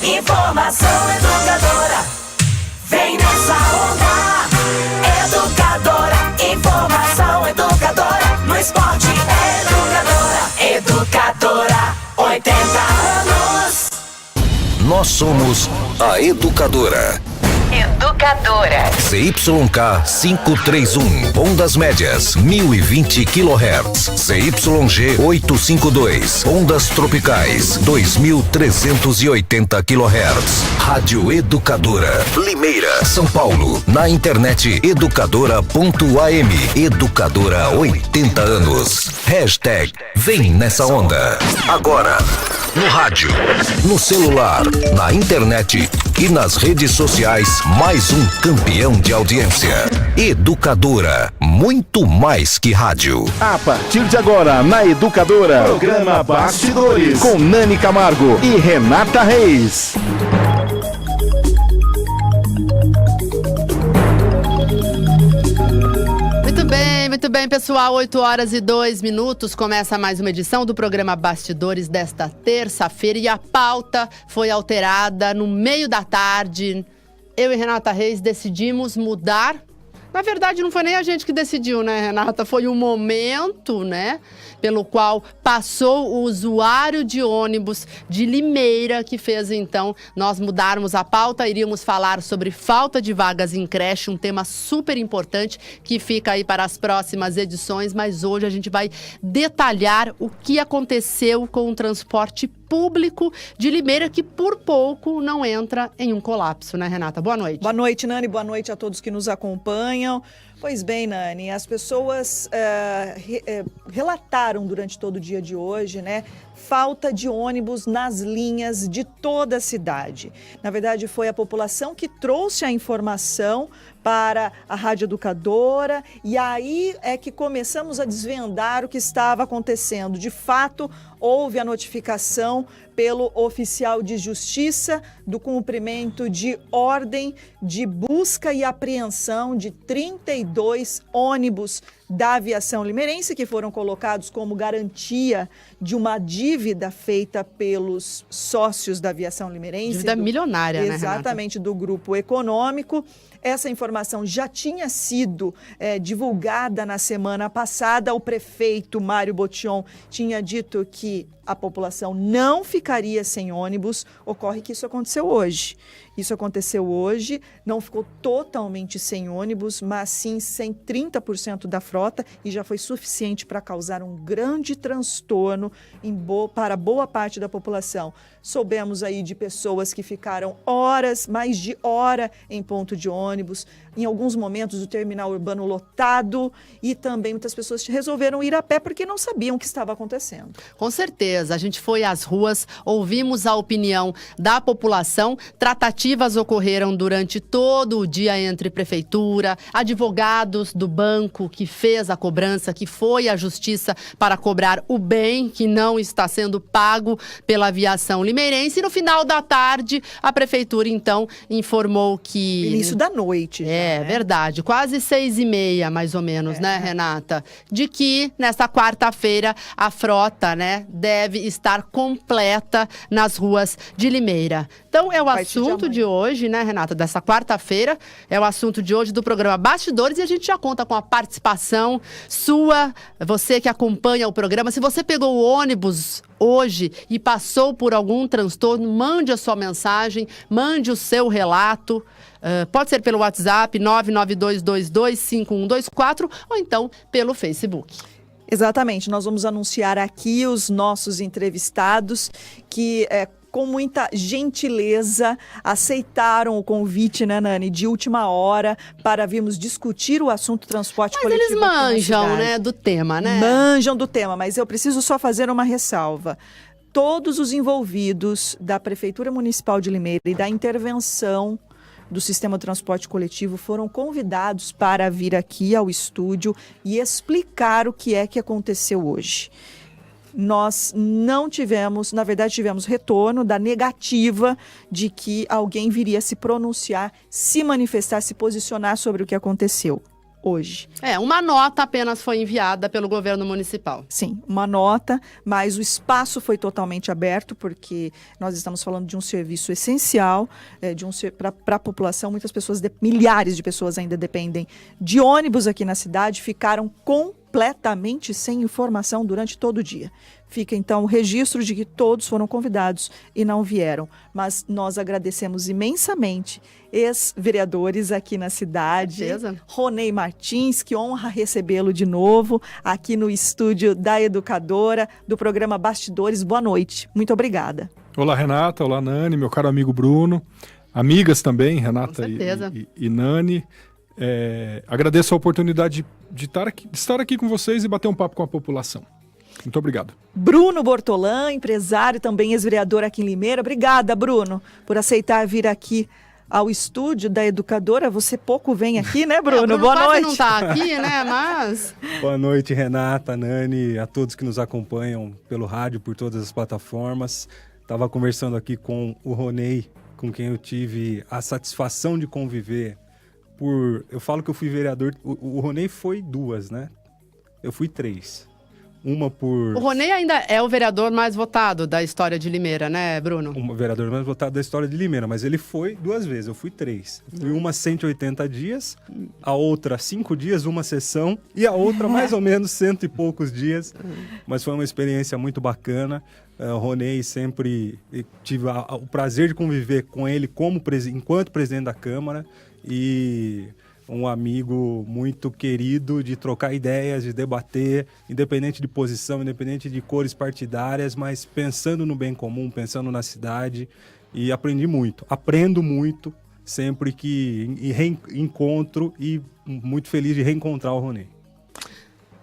Informação educadora, vem nessa onda. Educadora, informação educadora, no esporte educadora, 80 anos. Nós somos a Educadora. Educadora. CYK 531, ondas médias, 1020 kHz. CYG 852, ondas tropicais, 2380 kHz. Rádio Educadora, Limeira, São Paulo. Na internet educadora.am. Educadora 80 anos. Hashtag Vem Nessa Onda. Agora, no rádio, no celular, na internet e nas redes sociais, mais um campeão de audiência. Educadora, muito mais que rádio. A partir de agora, na Educadora, programa Bastidores, com Nani Camargo e Renata Reis. Muito bem, pessoal, 8h02, começa mais uma edição do programa Bastidores desta terça-feira e a pauta foi alterada no meio da tarde. Eu e Renata Reis decidimos mudar. Na verdade, não foi nem a gente que decidiu, né, Renata? Foi um momento, né, pelo qual passou o usuário de ônibus de Limeira, que fez, então, nós mudarmos a pauta. Iríamos falar sobre falta de vagas em creche, um tema super importante que fica aí para as próximas edições, mas hoje a gente vai detalhar o que aconteceu com o transporte público de Limeira, que por pouco não entra em um colapso, né, Renata? Boa noite. Boa noite, Nani. Boa noite a todos que nos acompanham. Pois bem, Nani, as pessoas relataram durante todo o dia de hoje, né, falta de ônibus nas linhas de toda a cidade. Na verdade, foi a população que trouxe a informação para a Rádio Educadora e aí é que começamos a desvendar o que estava acontecendo. De fato, houve a notificação pelo oficial de justiça do cumprimento de ordem de busca e apreensão de 32 ônibus da aviação limeirense que foram colocados como garantia de uma dívida feita pelos sócios da aviação limeirense. Dívida milionária, né, Renata? Exatamente, do grupo econômico. Essa informação já tinha sido divulgada na semana passada. O prefeito Mário Botion tinha dito que a população não ficaria sem ônibus. Ocorre que isso aconteceu hoje. Isso aconteceu hoje, não ficou totalmente sem ônibus, mas sim sem 30% da frota e já foi suficiente para causar um grande transtorno para boa parte da população. Soubemos aí de pessoas que ficaram horas, mais de hora em ponto de ônibus, em alguns momentos o terminal urbano lotado e também muitas pessoas resolveram ir a pé porque não sabiam o que estava acontecendo. Com certeza, a gente foi às ruas, ouvimos a opinião da população, tratativas ocorreram durante todo o dia entre prefeitura, advogados do banco que fez a cobrança, que foi à justiça para cobrar o bem que não está sendo pago pela aviação limeirense. E no final da tarde, a prefeitura, então, informou que... Início da noite. É verdade, quase 6h30, mais ou menos, né, Renata? De que, nesta quarta-feira, a frota, né, deve estar completa nas ruas de Limeira. Então, é o assunto de hoje, né, Renata, dessa quarta-feira, é o assunto de hoje do programa Bastidores e a gente já conta com a participação sua, você que acompanha o programa. Se você pegou o ônibus hoje e passou por algum transtorno, mande a sua mensagem, mande o seu relato. Pode ser pelo WhatsApp 992225124 ou então pelo Facebook. Exatamente, nós vamos anunciar aqui os nossos entrevistados que com muita gentileza aceitaram o convite, né, Nani, de última hora para virmos discutir o assunto transporte coletivo. Mas eles manjam, né, do tema, né? Manjam do tema, mas eu preciso só fazer uma ressalva. Todos os envolvidos da Prefeitura Municipal de Limeira e da intervenção do sistema de transporte coletivo foram convidados para vir aqui ao estúdio e explicar o que é que aconteceu hoje. Nós não tivemos, na verdade tivemos retorno da negativa de que alguém viria se pronunciar, se manifestar, se posicionar sobre o que aconteceu. hoje. Uma nota apenas foi enviada pelo governo municipal. Sim, uma nota, mas o espaço foi totalmente aberto, porque nós estamos falando de um serviço essencial para a população. Muitas pessoas, milhares de pessoas ainda dependem de ônibus aqui na cidade, ficaram completamente sem informação durante todo o dia. Fica então o registro de que todos foram convidados e não vieram. Mas nós agradecemos imensamente ex-vereadores aqui na cidade. Certeza. Ronei Martins, que honra recebê-lo de novo aqui no estúdio da Educadora, do programa Bastidores. Boa noite. Muito obrigada. Olá, Renata. Olá, Nani. Meu caro amigo Bruno. Amigas também, Renata e Nani. Agradeço a oportunidade de estar aqui com vocês e bater um papo com a população. Muito obrigado. Bruno Bortolã, empresário, também ex-vereador aqui em Limeira. Obrigada, Bruno, por aceitar vir aqui ao estúdio da Educadora. Você pouco vem aqui, né, Bruno? Bruno Boa quase noite. não está aqui, né, mas... Boa noite, Renata, Nani, a todos que nos acompanham pelo rádio, por todas as plataformas. Estava conversando aqui com o Ronei, com quem eu tive a satisfação de conviver eu falo que eu fui vereador, o Ronei foi 2, né? Eu fui 3. Uma por... O Ronei ainda é o vereador mais votado da história de Limeira, né, Bruno? O vereador mais votado da história de Limeira, mas ele foi 2 vezes, eu fui 3. Fui uma 180 dias, a outra 5 dias, uma sessão, e a outra mais ou menos 100 e poucos dias. Mas foi uma experiência muito bacana. O Ronei sempre tive o prazer de conviver com ele enquanto presidente da Câmara e um amigo muito querido de trocar ideias, de debater, independente de posição, independente de cores partidárias, mas pensando no bem comum, pensando na cidade, e aprendo muito sempre que encontro e muito feliz de reencontrar o Ronei.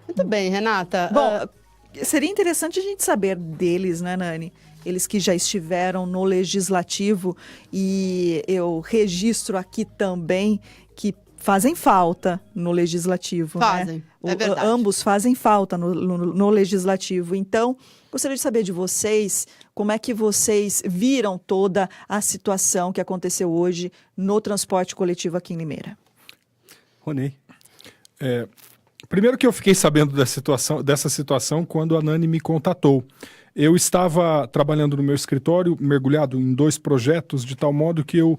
Muito bem, Renata. Bom, seria interessante a gente saber deles, né, Nani? Eles que já estiveram no Legislativo, e eu registro aqui também que fazem falta no Legislativo. Fazem, né? é verdade. Ambos fazem falta no Legislativo. Então, gostaria de saber de vocês, como é que vocês viram toda a situação que aconteceu hoje no transporte coletivo aqui em Limeira? Ronei. Primeiro que eu fiquei sabendo dessa situação quando a Nani me contatou. Eu estava trabalhando no meu escritório, mergulhado em 2 projetos, de tal modo que eu,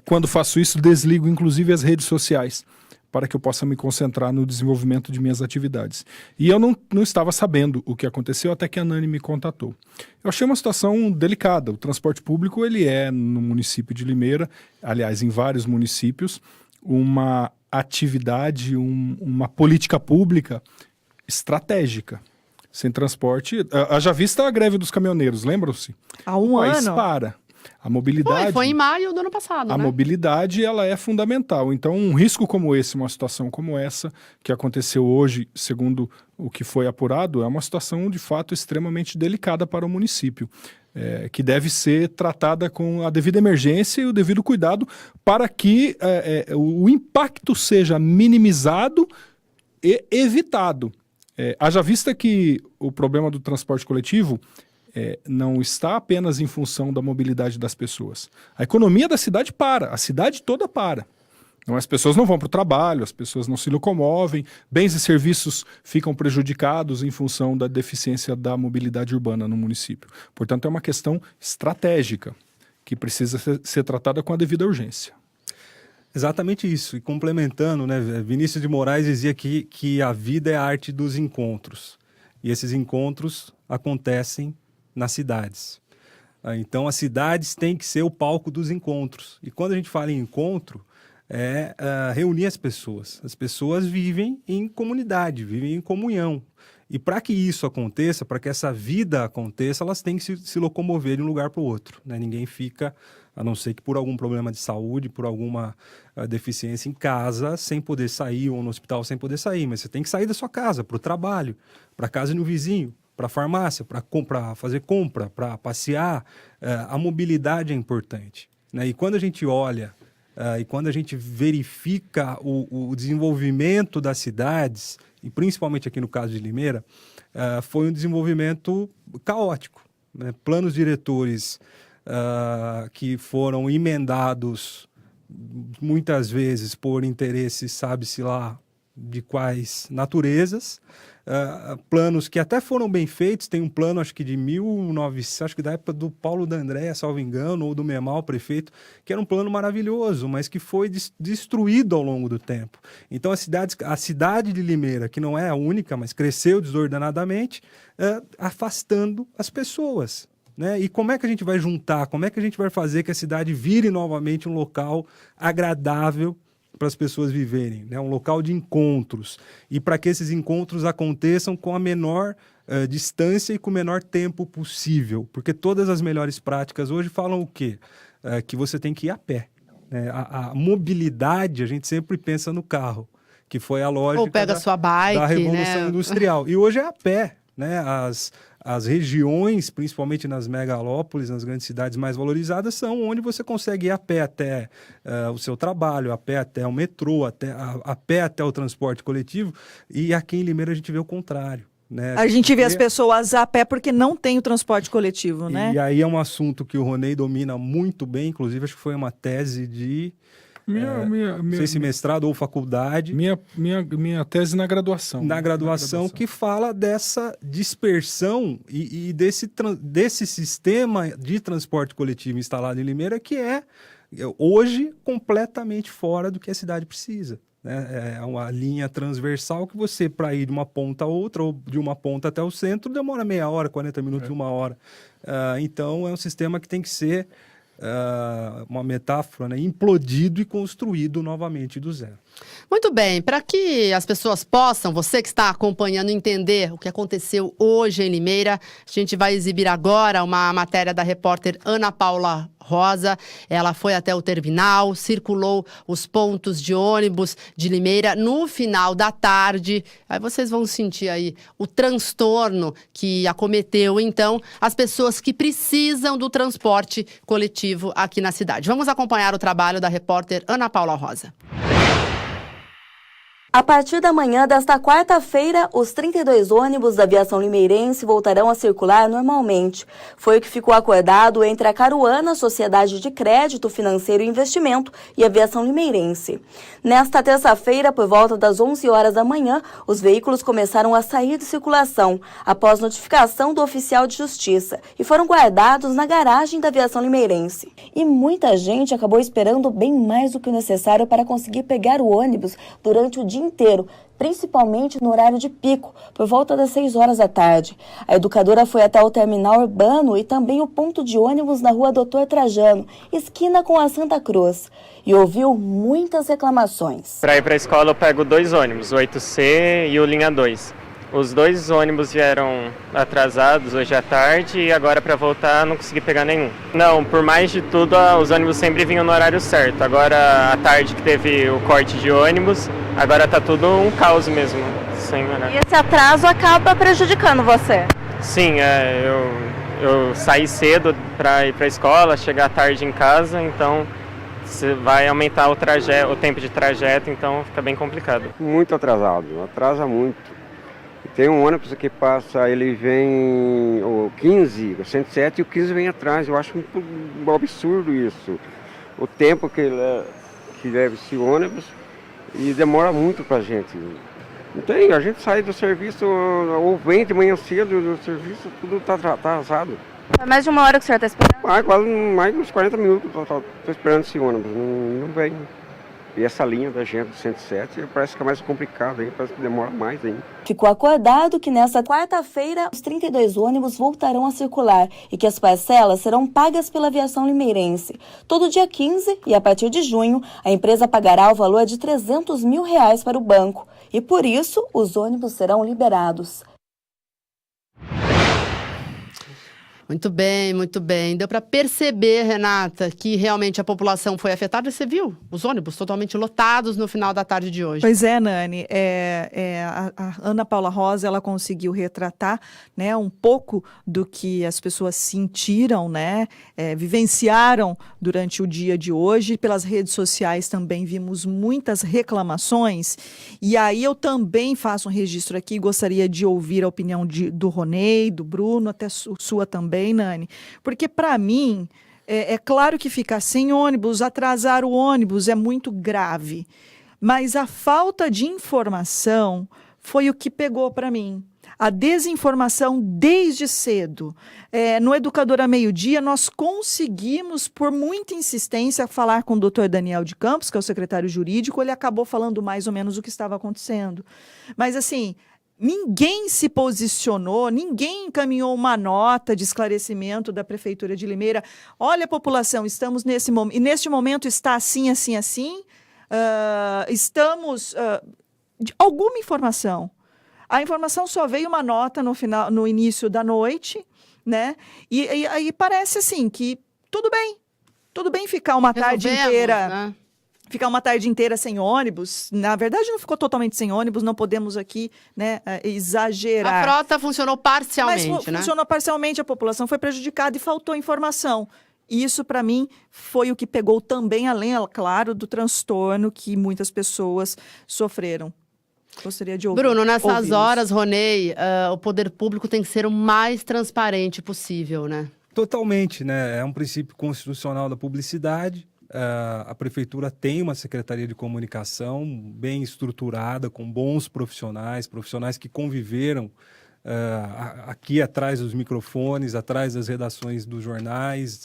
quando faço isso, desligo inclusive as redes sociais, para que eu possa me concentrar no desenvolvimento de minhas atividades. E eu não estava sabendo o que aconteceu até que a Nani me contatou. Eu achei uma situação delicada. O transporte público, ele é, no município de Limeira, aliás, em vários municípios, uma atividade, uma política pública estratégica. Sem transporte, haja vista a greve dos caminhoneiros, lembram-se? Há um o país ano. para. A mobilidade... Foi em maio do ano passado, A né? mobilidade, ela é fundamental. Então, um risco como esse, uma situação como essa, que aconteceu hoje, segundo o que foi apurado, é uma situação, de fato, extremamente delicada para o município, que deve ser tratada com a devida emergência e o devido cuidado para que o impacto seja minimizado e evitado. Haja vista que o problema do transporte coletivo não está apenas em função da mobilidade das pessoas. A economia da cidade para, a cidade toda para. Então, as pessoas não vão para o trabalho, as pessoas não se locomovem, bens e serviços ficam prejudicados em função da deficiência da mobilidade urbana no município. Portanto, é uma questão estratégica que precisa ser tratada com a devida urgência. Exatamente isso. E complementando, né, Vinícius de Moraes dizia que a vida é a arte dos encontros. E esses encontros acontecem nas cidades. Então, as cidades têm que ser o palco dos encontros. E quando a gente fala em encontro, reunir as pessoas. As pessoas vivem em comunidade, vivem em comunhão. E para que isso aconteça, para que essa vida aconteça, elas têm que se locomover de um lugar para o outro. Né? Ninguém fica, a não ser que por algum problema de saúde, por alguma deficiência em casa, sem poder sair, ou no hospital sem poder sair. Mas você tem que sair da sua casa, para o trabalho, para a casa do vizinho, para a farmácia, para fazer compra, para passear. A mobilidade é importante. Né? E quando a gente olha, e quando a gente verifica o desenvolvimento das cidades, e principalmente aqui no caso de Limeira, foi um desenvolvimento caótico. Né? Planos diretores que foram emendados muitas vezes por interesses, sabe-se lá de quais naturezas, planos que até foram bem feitos. Tem um plano, acho que de 1900, acho que da época do Paulo D'Andrea, salvo engano, ou do Memal, prefeito, que era um plano maravilhoso, mas que foi destruído ao longo do tempo. Então a cidade de Limeira, que não é a única, mas cresceu desordenadamente, afastando as pessoas. Né? E como é que a gente vai juntar, como é que a gente vai fazer que a cidade vire novamente um local agradável para as pessoas viverem, né? Um local de encontros, e para que esses encontros aconteçam com a menor distância e com o menor tempo possível, porque todas as melhores práticas hoje falam o quê? Que você tem que ir a pé, né? A mobilidade, a gente sempre pensa no carro, que foi a lógica Ou pega sua bike, da Revolução né? Industrial, e hoje é a pé, né? As regiões, principalmente nas megalópolis, nas grandes cidades mais valorizadas, são onde você consegue ir a pé até o seu trabalho, a pé até o metrô, a pé até o transporte coletivo. E aqui em Limeira a gente vê o contrário. Né? A gente vê as pessoas a pé porque não tem o transporte coletivo, né? E aí é um assunto que o Ronei domina muito bem, inclusive acho que foi uma tese de... não sei se mestrado ou faculdade. Minha tese na graduação. Na graduação, que fala dessa dispersão e desse sistema de transporte coletivo instalado em Limeira, que é hoje completamente fora do que a cidade precisa. Né? É uma linha transversal que você, para ir de uma ponta a outra, ou de uma ponta até o centro, demora meia hora, 40 minutos, uma hora. Então é um sistema que tem que ser... uma metáfora, né? Implodido e construído novamente do zero. Muito bem, para que as pessoas possam, você que está acompanhando, entender o que aconteceu hoje em Limeira, a gente vai exibir agora uma matéria da repórter Ana Paula Rosa. Ela foi até o terminal, circulou os pontos de ônibus de Limeira no final da tarde. Aí vocês vão sentir aí o transtorno que acometeu, então, as pessoas que precisam do transporte coletivo aqui na cidade. Vamos acompanhar o trabalho da repórter Ana Paula Rosa. A partir da manhã desta quarta-feira, os 32 ônibus da aviação limeirense voltarão a circular normalmente. Foi o que ficou acordado entre a Caruana, Sociedade de Crédito, Financeiro e Investimento, e a aviação limeirense. Nesta terça-feira, por volta das 11 horas da manhã, os veículos começaram a sair de circulação, após notificação do oficial de justiça, e foram guardados na garagem da aviação limeirense. E muita gente acabou esperando bem mais do que o necessário para conseguir pegar o ônibus durante o dia inteiro, principalmente no horário de pico, por volta das 6 horas da tarde. A educadora foi até o terminal urbano e também o ponto de ônibus na rua Doutor Trajano, esquina com a Santa Cruz, e ouviu muitas reclamações. Para ir para a escola eu pego 2 ônibus, o 8C e o linha 2. Os 2 ônibus vieram atrasados hoje à tarde e agora para voltar não consegui pegar nenhum. Não, por mais de tudo, os ônibus sempre vinham no horário certo. Agora, à tarde que teve o corte de ônibus, agora tá tudo um caos mesmo, sem horário. E esse atraso acaba prejudicando você? Sim, eu saí cedo para ir para a escola, chegar tarde em casa, então vai aumentar o tempo de trajeto, então fica bem complicado. Muito atrasado, atrasa muito. Tem um ônibus que passa, ele vem o 15, o 107, e o 15 vem atrás. Eu acho um absurdo isso. O tempo que leva esse ônibus, e demora muito pra gente. Não tem, a gente sai do serviço, ou vem de manhã cedo do serviço, tudo tá atrasado. Foi mais de uma hora que o senhor está esperando? Quase mais de uns 40 minutos eu tô esperando esse ônibus, não vem. E essa linha da gente do 107 parece que é mais complicada, parece que demora mais ainda. Ficou acordado que nesta quarta-feira os 32 ônibus voltarão a circular e que as parcelas serão pagas pela aviação limeirense. Todo dia 15 e a partir de junho, a empresa pagará o valor de R$300 mil para o banco. E por isso, os ônibus serão liberados. Muito bem, muito bem. Deu para perceber, Renata, que realmente a população foi afetada. Você viu os ônibus totalmente lotados no final da tarde de hoje. Pois é, Nani. A Ana Paula Rosa, ela conseguiu retratar, né, um pouco do que as pessoas sentiram, né, vivenciaram durante o dia de hoje. Pelas redes sociais também vimos muitas reclamações. E aí eu também faço um registro aqui, gostaria de ouvir a opinião do Ronei, do Bruno, até sua também, Nani, porque para mim é claro que ficar sem ônibus, atrasar o ônibus é muito grave, Mas a falta de informação foi o que pegou para mim. A desinformação desde cedo. No Educadora Meio-Dia, nós conseguimos, por muita insistência, falar com o Dr. Daniel de Campos, que é o secretário jurídico. Ele acabou falando mais ou menos o que estava acontecendo. Mas, assim, ninguém se posicionou, ninguém encaminhou uma nota de esclarecimento da Prefeitura de Limeira. Olha, população, estamos nesse momento, e neste momento está assim, assim, assim. Estamos... de alguma informação. A informação só veio uma nota no início da noite, né? E aí parece assim que tudo bem ficar uma tarde inteira, né? Ficar uma tarde inteira sem ônibus. Na verdade, não ficou totalmente sem ônibus, não podemos aqui, né, exagerar. A frota funcionou parcialmente, Mas né? Funcionou parcialmente, a população foi prejudicada e faltou informação. E isso, para mim, foi o que pegou também, além, claro, do transtorno que muitas pessoas sofreram. Gostaria de ouvir. Bruno, nessas horas, Ronei, o poder público tem que ser o mais transparente possível, né? Totalmente, né? É um princípio constitucional da publicidade. A prefeitura tem uma secretaria de comunicação bem estruturada, com bons profissionais que conviveram aqui atrás dos microfones, atrás das redações dos jornais,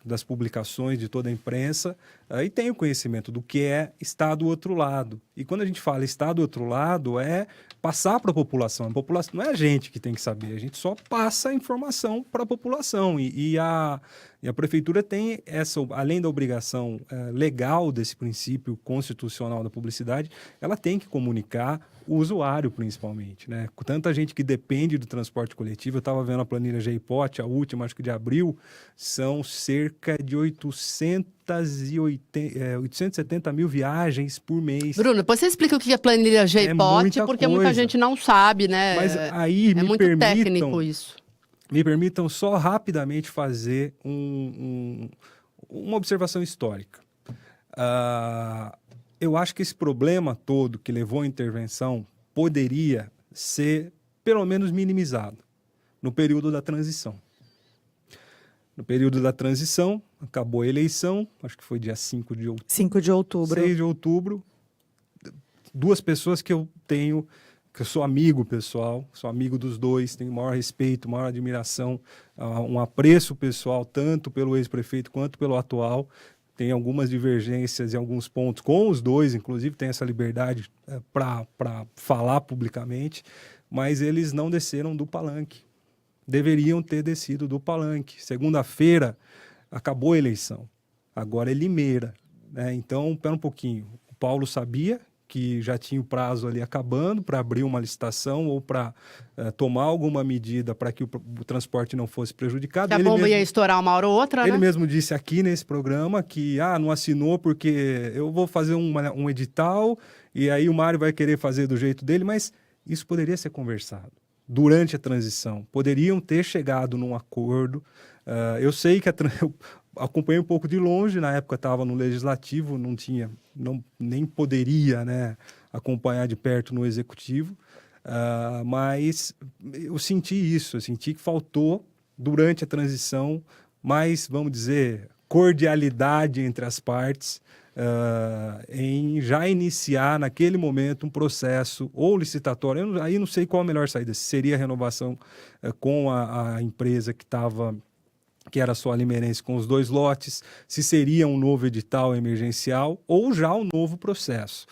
das publicações de toda a imprensa, e tem o conhecimento do que é estar do outro lado. E quando a gente fala estar do outro lado, é passar para a população. A população não é a gente que tem que saber, a gente só passa a informação para a população. E a prefeitura tem essa, além da obrigação legal desse princípio constitucional da publicidade, ela tem que comunicar o usuário, principalmente, né? Com tanta gente que depende do transporte coletivo, eu estava vendo a planilha GIPOT, a última, acho que de abril, são cerca de 870 mil viagens por mês. Bruno, depois você explica o que é planilha GIPOT, porque muita gente não sabe, né? Mas aí muito técnico isso. Me permitam só rapidamente fazer uma observação histórica. Eu acho que esse problema todo que levou à intervenção poderia ser, pelo menos, minimizado no período da transição. No período da transição, acabou a eleição, acho que foi dia 5 de outubro. 5 de outubro. 6 de outubro. Duas pessoas que eu tenho, que eu sou amigo pessoal, sou amigo dos dois, tenho maior respeito, maior admiração, um apreço pessoal, tanto pelo ex-prefeito quanto pelo atual. Tem algumas divergências em alguns pontos com os dois, inclusive tem essa liberdade para falar publicamente, mas eles não desceram do palanque. Deveriam ter descido do palanque. Segunda-feira acabou a eleição, agora é Limeira, né? Então, pera um pouquinho, o Paulo sabia que já tinha o prazo ali acabando para abrir uma licitação ou para tomar alguma medida para que o transporte não fosse prejudicado. Que a bomba ia estourar uma hora ou outra, né? Ele mesmo disse aqui nesse programa que não assinou porque eu vou fazer um edital e aí o Mário vai querer fazer do jeito dele, mas isso poderia ser conversado durante a transição. Poderiam ter chegado num acordo. Eu sei que eu acompanhei um pouco de longe, na época estava no Legislativo, nem poderia, né, acompanhar de perto no Executivo, mas eu senti isso, eu senti que faltou, durante a transição, mais, vamos dizer, cordialidade entre as partes, em já iniciar naquele momento um processo ou licitatório. Aí não sei qual a melhor saída, se seria a renovação com a empresa que era só a limeirense com os 2 lotes, se seria um novo edital emergencial ou já um novo processo,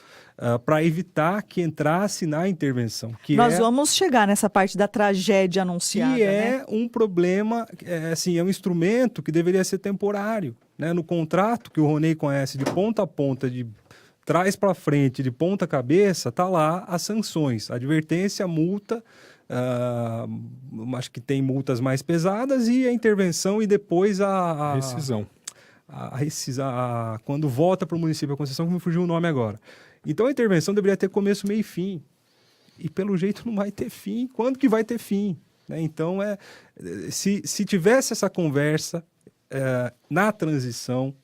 para evitar que entrasse na intervenção. Nós vamos chegar nessa parte da tragédia anunciada. Que é um problema, é um instrumento que deveria ser temporário, né? No contrato que o Ronei conhece de ponta a ponta, de trás para frente, de ponta cabeça, está lá as sanções, advertência, multa. Acho que tem multas mais pesadas e a intervenção e depois a rescisão. Quando volta para o município a concessão, que me fugiu o nome agora. Então a intervenção deveria ter começo, meio e fim. E pelo jeito não vai ter fim. Quando que vai ter fim? Né? Então, se tivesse essa conversa na transição,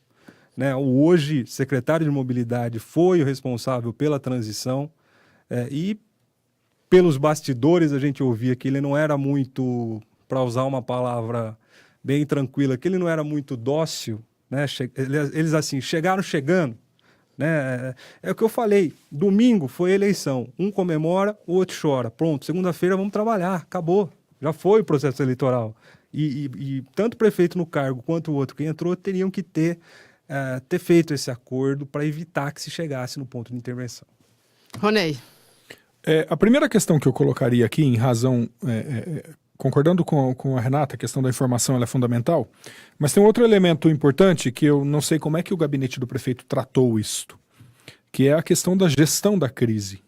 né, o hoje secretário de Mobilidade foi o responsável pela transição e pelos bastidores a gente ouvia que ele não era muito, para usar uma palavra bem tranquila, que ele não era muito dócil, né? Eles assim, chegaram chegando, né? É o que eu falei, domingo foi eleição, um comemora, o outro chora. Pronto, segunda-feira vamos trabalhar, acabou. Já foi o processo eleitoral. E tanto o prefeito no cargo quanto o outro que entrou teriam que ter feito esse acordo para evitar que se chegasse no ponto de intervenção. Ronei. A primeira questão que eu colocaria aqui, em razão, concordando com a Renata, a questão da informação ela é fundamental, mas tem um outro elemento importante que eu não sei como é que o gabinete do prefeito tratou isto, que é a questão da gestão da crise.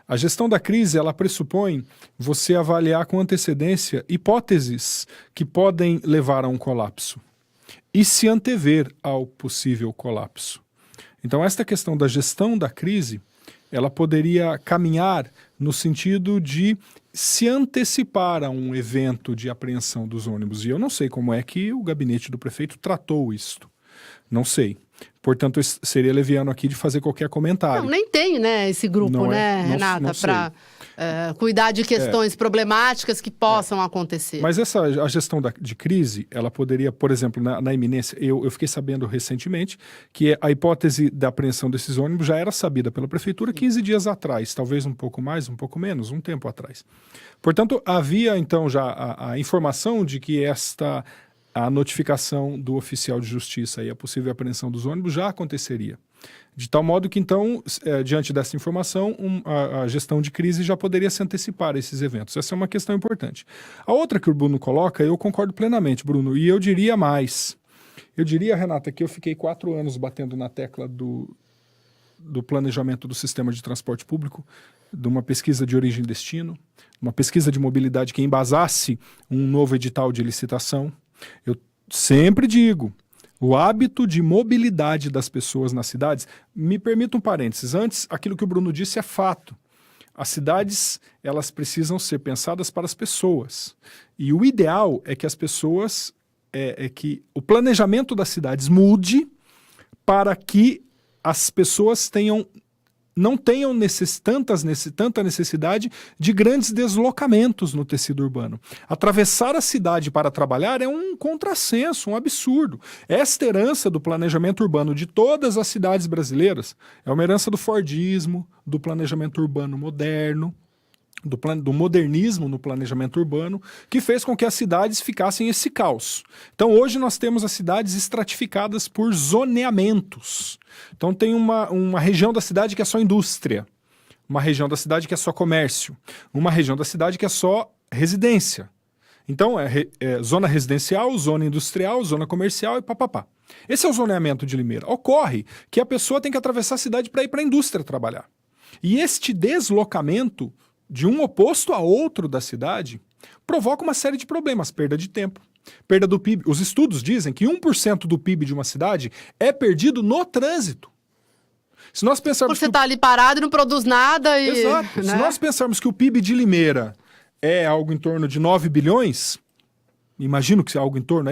A gestão da crise, ela pressupõe você avaliar com antecedência hipóteses que podem levar a um colapso e se antever ao possível colapso. Então, esta questão da gestão da crise, ela poderia caminhar no sentido de se antecipar a um evento de apreensão dos ônibus. E eu não sei como é que o gabinete do prefeito tratou isto. Não sei. Portanto, seria leviano aqui de fazer qualquer comentário. Não, nem tem, né, esse grupo, Renata, para cuidar de questões problemáticas que possam acontecer. Mas a gestão de crise, ela poderia, por exemplo, na iminência, eu fiquei sabendo recentemente que a hipótese da apreensão desses ônibus já era sabida pela prefeitura 15 dias atrás, talvez um pouco mais, um pouco menos, um tempo atrás. Portanto, havia então já a informação de que a notificação do oficial de justiça e a possível apreensão dos ônibus já aconteceria. De tal modo que, então, diante dessa informação, a gestão de crise já poderia se antecipar a esses eventos. Essa é uma questão importante. A outra que o Bruno coloca, eu concordo plenamente, Bruno, e eu diria mais. Eu diria, Renata, que eu fiquei 4 anos batendo na tecla do planejamento do sistema de transporte público, de uma pesquisa de origem e destino, uma pesquisa de mobilidade que embasasse um novo edital de licitação. Eu sempre digo, o hábito de mobilidade das pessoas nas cidades, me permita um parênteses, antes aquilo que o Bruno disse é fato. As cidades, elas precisam ser pensadas para as pessoas. E o ideal é que as pessoas, que o planejamento das cidades mude para que as pessoas não tenham tanta necessidade de grandes deslocamentos no tecido urbano. Atravessar a cidade para trabalhar é um contrassenso, um absurdo. Esta herança do planejamento urbano de todas as cidades brasileiras é uma herança do fordismo, do planejamento urbano moderno, do modernismo no planejamento urbano, que fez com que as cidades ficassem esse caos. Então hoje nós temos as cidades estratificadas por zoneamentos. Então tem uma região da cidade que é só indústria, uma região da cidade que é só comércio, uma região da cidade que é só residência. Então é zona residencial, zona industrial, zona comercial e papapá. Esse é o zoneamento de Limeira. Ocorre que a pessoa tem que atravessar a cidade para ir para a indústria trabalhar. E este deslocamento de um oposto a outro da cidade, provoca uma série de problemas, perda de tempo, perda do PIB. Os estudos dizem que 1% do PIB de uma cidade é perdido no trânsito. Se nós pensarmos porque você está ali parado e não produz nada e... Exato. Né? Se nós pensarmos que o PIB de Limeira é algo em torno de 9 bilhões, imagino que é algo em torno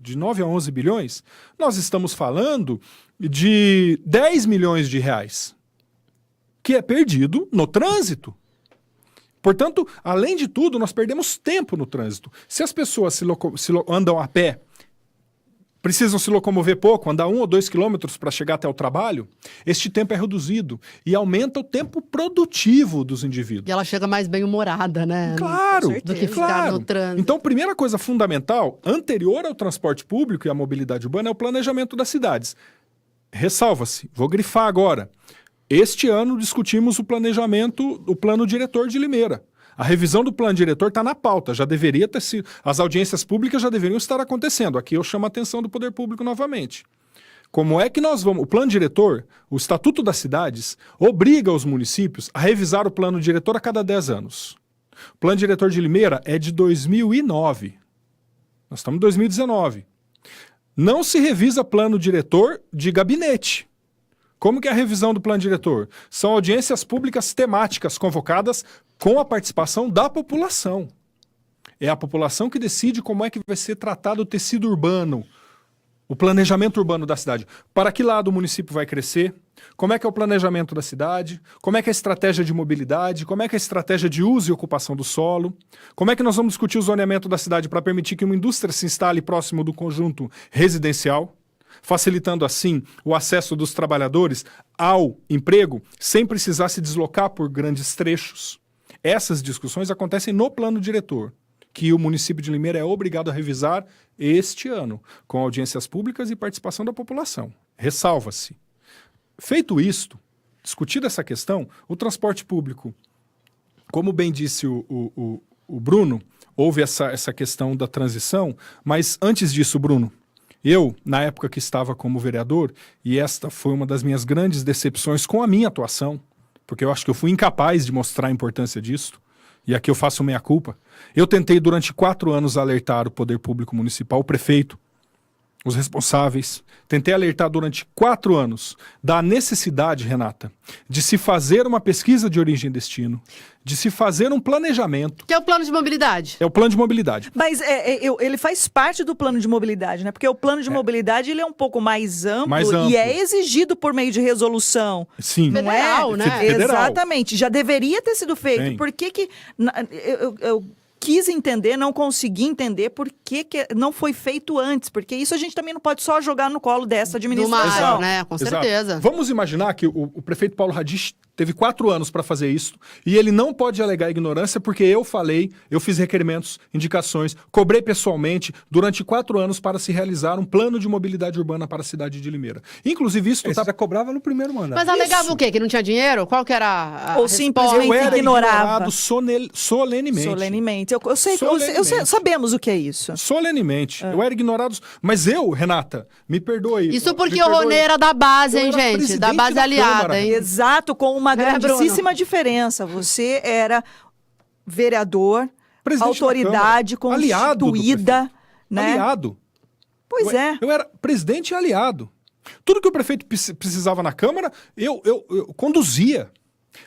de 9 a 11 bilhões, nós estamos falando de 10 milhões de reais, que é perdido no trânsito. Portanto, além de tudo, nós perdemos tempo no trânsito. Se as pessoas andam a pé, precisam se locomover pouco, andar 1 ou 2 quilômetros para chegar até o trabalho, este tempo é reduzido e aumenta o tempo produtivo dos indivíduos. E ela chega mais bem-humorada, né? Claro, do que ficar no trânsito. Então, primeira coisa fundamental, anterior ao transporte público e à mobilidade urbana, é o planejamento das cidades. Ressalva-se, vou grifar agora. Este ano discutimos o plano diretor de Limeira. A revisão do plano diretor está na pauta, já deveria ter sido. As audiências públicas já deveriam estar acontecendo. Aqui eu chamo a atenção do poder público novamente. Como é que nós vamos... O plano diretor, o Estatuto das Cidades, obriga os municípios a revisar o plano diretor a cada 10 anos. O plano diretor de Limeira é de 2009. Nós estamos em 2019. Não se revisa plano diretor de gabinete. Como que é a revisão do plano diretor? São audiências públicas temáticas convocadas com a participação da população. É a população que decide como é que vai ser tratado o tecido urbano, o planejamento urbano da cidade. Para que lado o município vai crescer? Como é que é o planejamento da cidade? Como é que é a estratégia de mobilidade? Como é que é a estratégia de uso e ocupação do solo? Como é que nós vamos discutir o zoneamento da cidade para permitir que uma indústria se instale próximo do conjunto residencial? facilitando assim o acesso dos trabalhadores ao emprego, sem precisar se deslocar por grandes trechos. Essas discussões acontecem no plano diretor, que o município de Limeira é obrigado a revisar este ano, com audiências públicas e participação da população. Ressalva-se. Feito isto, discutida essa questão, o transporte público, como bem disse o Bruno, houve essa questão da transição, mas antes disso, Bruno, eu, na época que estava como vereador, e esta foi uma das minhas grandes decepções com a minha atuação, porque eu acho que eu fui incapaz de mostrar a importância disso, e aqui eu faço meia-culpa, eu tentei durante 4 anos alertar o poder público municipal, o prefeito, os responsáveis, tentei alertar durante 4 anos da necessidade, Renata, de se fazer uma pesquisa de origem e destino, de se fazer um planejamento. Que é o plano de mobilidade. É o plano de mobilidade. Mas ele faz parte do plano de mobilidade, né? Porque o plano de mobilidade ele é um pouco mais amplo, e é exigido por meio de resolução. Sim. Não Federal, é? né? Federal. Exatamente. Já deveria ter sido feito. Sim. Por que eu quis entender, não consegui entender por que não foi feito antes, porque isso a gente também não pode só jogar no colo dessa administração. Mário, né? Com certeza. Vamos imaginar que o prefeito Paulo Radich teve 4 anos para fazer isso e ele não pode alegar ignorância porque eu falei, eu fiz requerimentos, indicações, cobrei pessoalmente durante 4 anos para se realizar um plano de mobilidade urbana para a cidade de Limeira. Inclusive isso... Você já cobrava no primeiro mandato. Mas alegava o quê? Que não tinha dinheiro? Qual que era a Ou resposta? simplesmente Eu era ignorava. ignorado solenemente. Solenemente. Eu sei, Solenemente. sabemos o que é isso. Solenemente. Eu era ignorado. Mas eu, Renata, me perdoe. Isso porque me o perdoe. Rony era da base, hein, Eu era gente? presidente Da base da aliada, Câmara. hein? Exato, com uma grandíssima Bruno? diferença. Você era vereador, Presidente da autoridade Câmara, aliado do constituída, prefeito. né? Aliado. Pois é. Eu era presidente e aliado. Tudo que o prefeito precisava na Câmara, eu conduzia.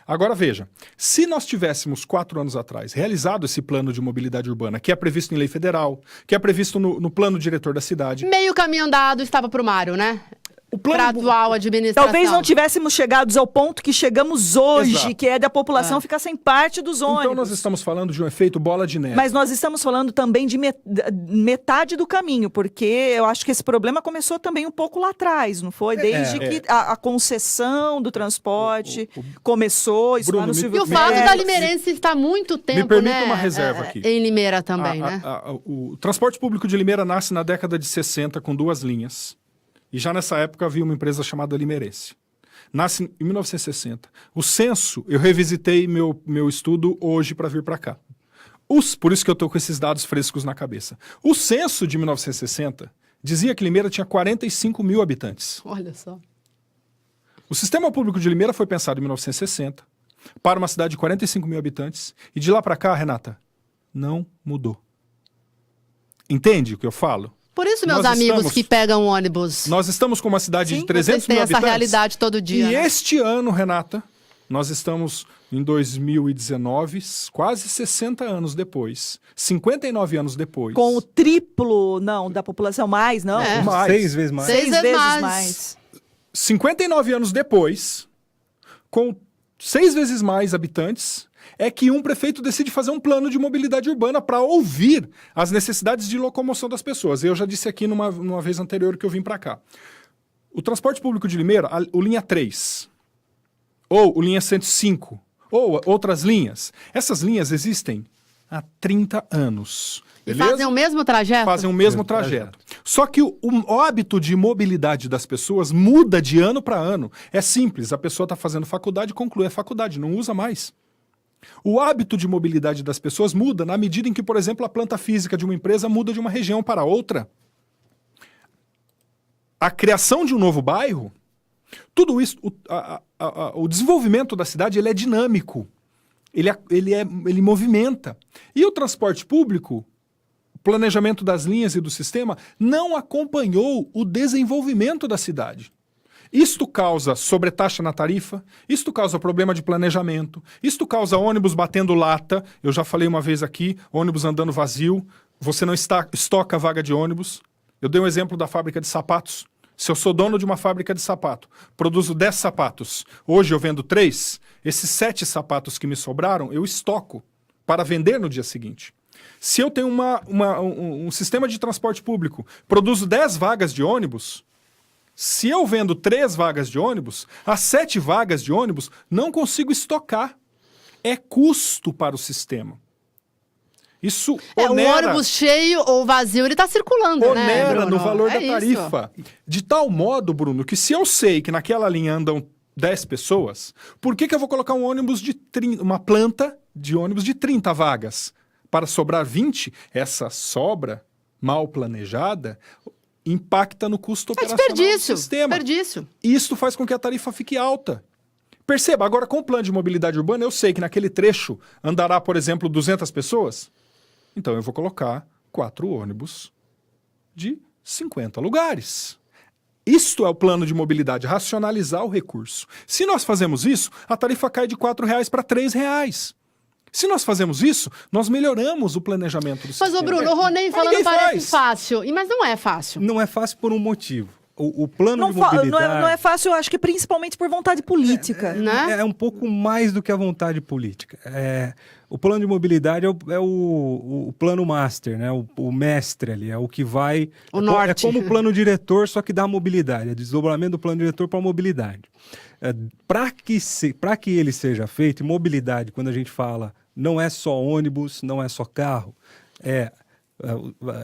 Agora veja, se nós tivéssemos 4 anos atrás realizado esse plano de mobilidade urbana, que é previsto em lei federal, que é previsto no plano diretor da cidade... Meio caminho andado estava pro Mário, né? O Para a atual administração. Talvez não tivéssemos chegados ao ponto que chegamos hoje, Exato. que é da população ficar sem parte dos ônibus. Então nós estamos falando de um efeito bola de neve. Mas nós estamos falando também de metade do caminho, porque eu acho que esse problema começou também um pouco lá atrás, não foi? Desde que a concessão do transporte começou, isso Bruno, lá no me- Silvio E o fato Pérez. da Limeirense estar há muito tempo, permita né? uma reserva aqui. Em Limeira também, né? O transporte público de Limeira nasce na década de 60 com 2 linhas. E já nessa época havia uma empresa chamada Limeirense. Nasce em 1960. O censo, eu revisitei meu estudo hoje para vir para cá. Por isso que eu estou com esses dados frescos na cabeça. O censo de 1960 dizia que Limeira tinha 45 mil habitantes. Olha só. O sistema público de Limeira foi pensado em 1960 para uma cidade de 45 mil habitantes. E de lá para cá, Renata, não mudou. Entende o que eu falo? Por isso, meus Nós amigos estamos- que pegam ônibus, Nós estamos com uma cidade de vocês 300 têm mil essa habitantes. realidade todo dia, E né? este ano, Renata, nós estamos em 2019, quase 60 anos depois, 59 anos depois. Com o triplo, não, da população, mais, não. É. Mais. 6 vezes mais. 6 vezes vezes mais. 59 anos depois, com 6 vezes mais habitantes, é que um prefeito decide fazer um plano de mobilidade urbana para ouvir as necessidades de locomoção das pessoas. Eu já disse aqui numa vez anterior que eu vim para cá. O transporte público de Limeira, o linha 3, ou o linha 105, ou outras linhas, essas linhas existem há 30 anos. E Beleza? fazem o mesmo trajeto? Fazem o mesmo trajeto. Só que o hábito de mobilidade das pessoas muda de ano para ano. É simples, a pessoa está fazendo faculdade, conclui a faculdade, não usa mais. O hábito de mobilidade das pessoas muda na medida em que, por exemplo, a planta física de uma empresa muda de uma região para outra. A criação de um novo bairro, tudo isso, o desenvolvimento da cidade, ele é dinâmico. Ele movimenta. E o transporte público, o planejamento das linhas e do sistema, não acompanhou o desenvolvimento da cidade. Isto causa sobretaxa na tarifa, isto causa problema de planejamento, isto causa ônibus batendo lata, eu já falei uma vez aqui, ônibus andando vazio, você não estoca a vaga de ônibus. Eu dei um exemplo da fábrica de sapatos. Se eu sou dono de uma fábrica de sapato, produzo 10 sapatos, hoje eu vendo 3, esses 7 sapatos que me sobraram, eu estoco para vender no dia seguinte. Se eu tenho um sistema de transporte público, produzo 10 vagas de ônibus, Se eu vendo 3 vagas de ônibus, as 7 vagas de ônibus não consigo estocar. É custo para o sistema. Isso O onera, ônibus cheio ou vazio, ele tá circulando, né, onera Bruno? no valor da isso. tarifa. De tal modo, Bruno, que se eu sei que naquela linha andam 10 pessoas, por que eu vou colocar um ônibus de uma planta de ônibus de 30 vagas? Para sobrar 20, essa sobra mal planejada impacta no custo operacional do sistema. Desperdício. Isso faz com que a tarifa fique alta. Perceba, agora com o plano de mobilidade urbana, eu sei que naquele trecho andará, por exemplo, 200 pessoas. Então eu vou colocar 4 ônibus de 50 lugares. Isto é o plano de mobilidade, racionalizar o recurso. Se nós fazemos isso, a tarifa cai de R$ 4,00 para R$ 3,00. Se nós fazemos isso, nós melhoramos o planejamento do sistema. Mas, ô Bruno, o Ronei falando ninguém parece faz. fácil, mas não é fácil. Não é fácil por um motivo. O plano de mobilidade... Não é fácil, eu acho que principalmente por vontade política. Né? É um pouco mais do que a vontade política. O plano de mobilidade é o plano master, né? O mestre ali, é o que vai... O norte. É como o plano diretor, só que dá mobilidade. É desdobramento do plano diretor para mobilidade. Para que ele seja feito, e mobilidade, quando a gente fala, não é só ônibus, não é só carro, é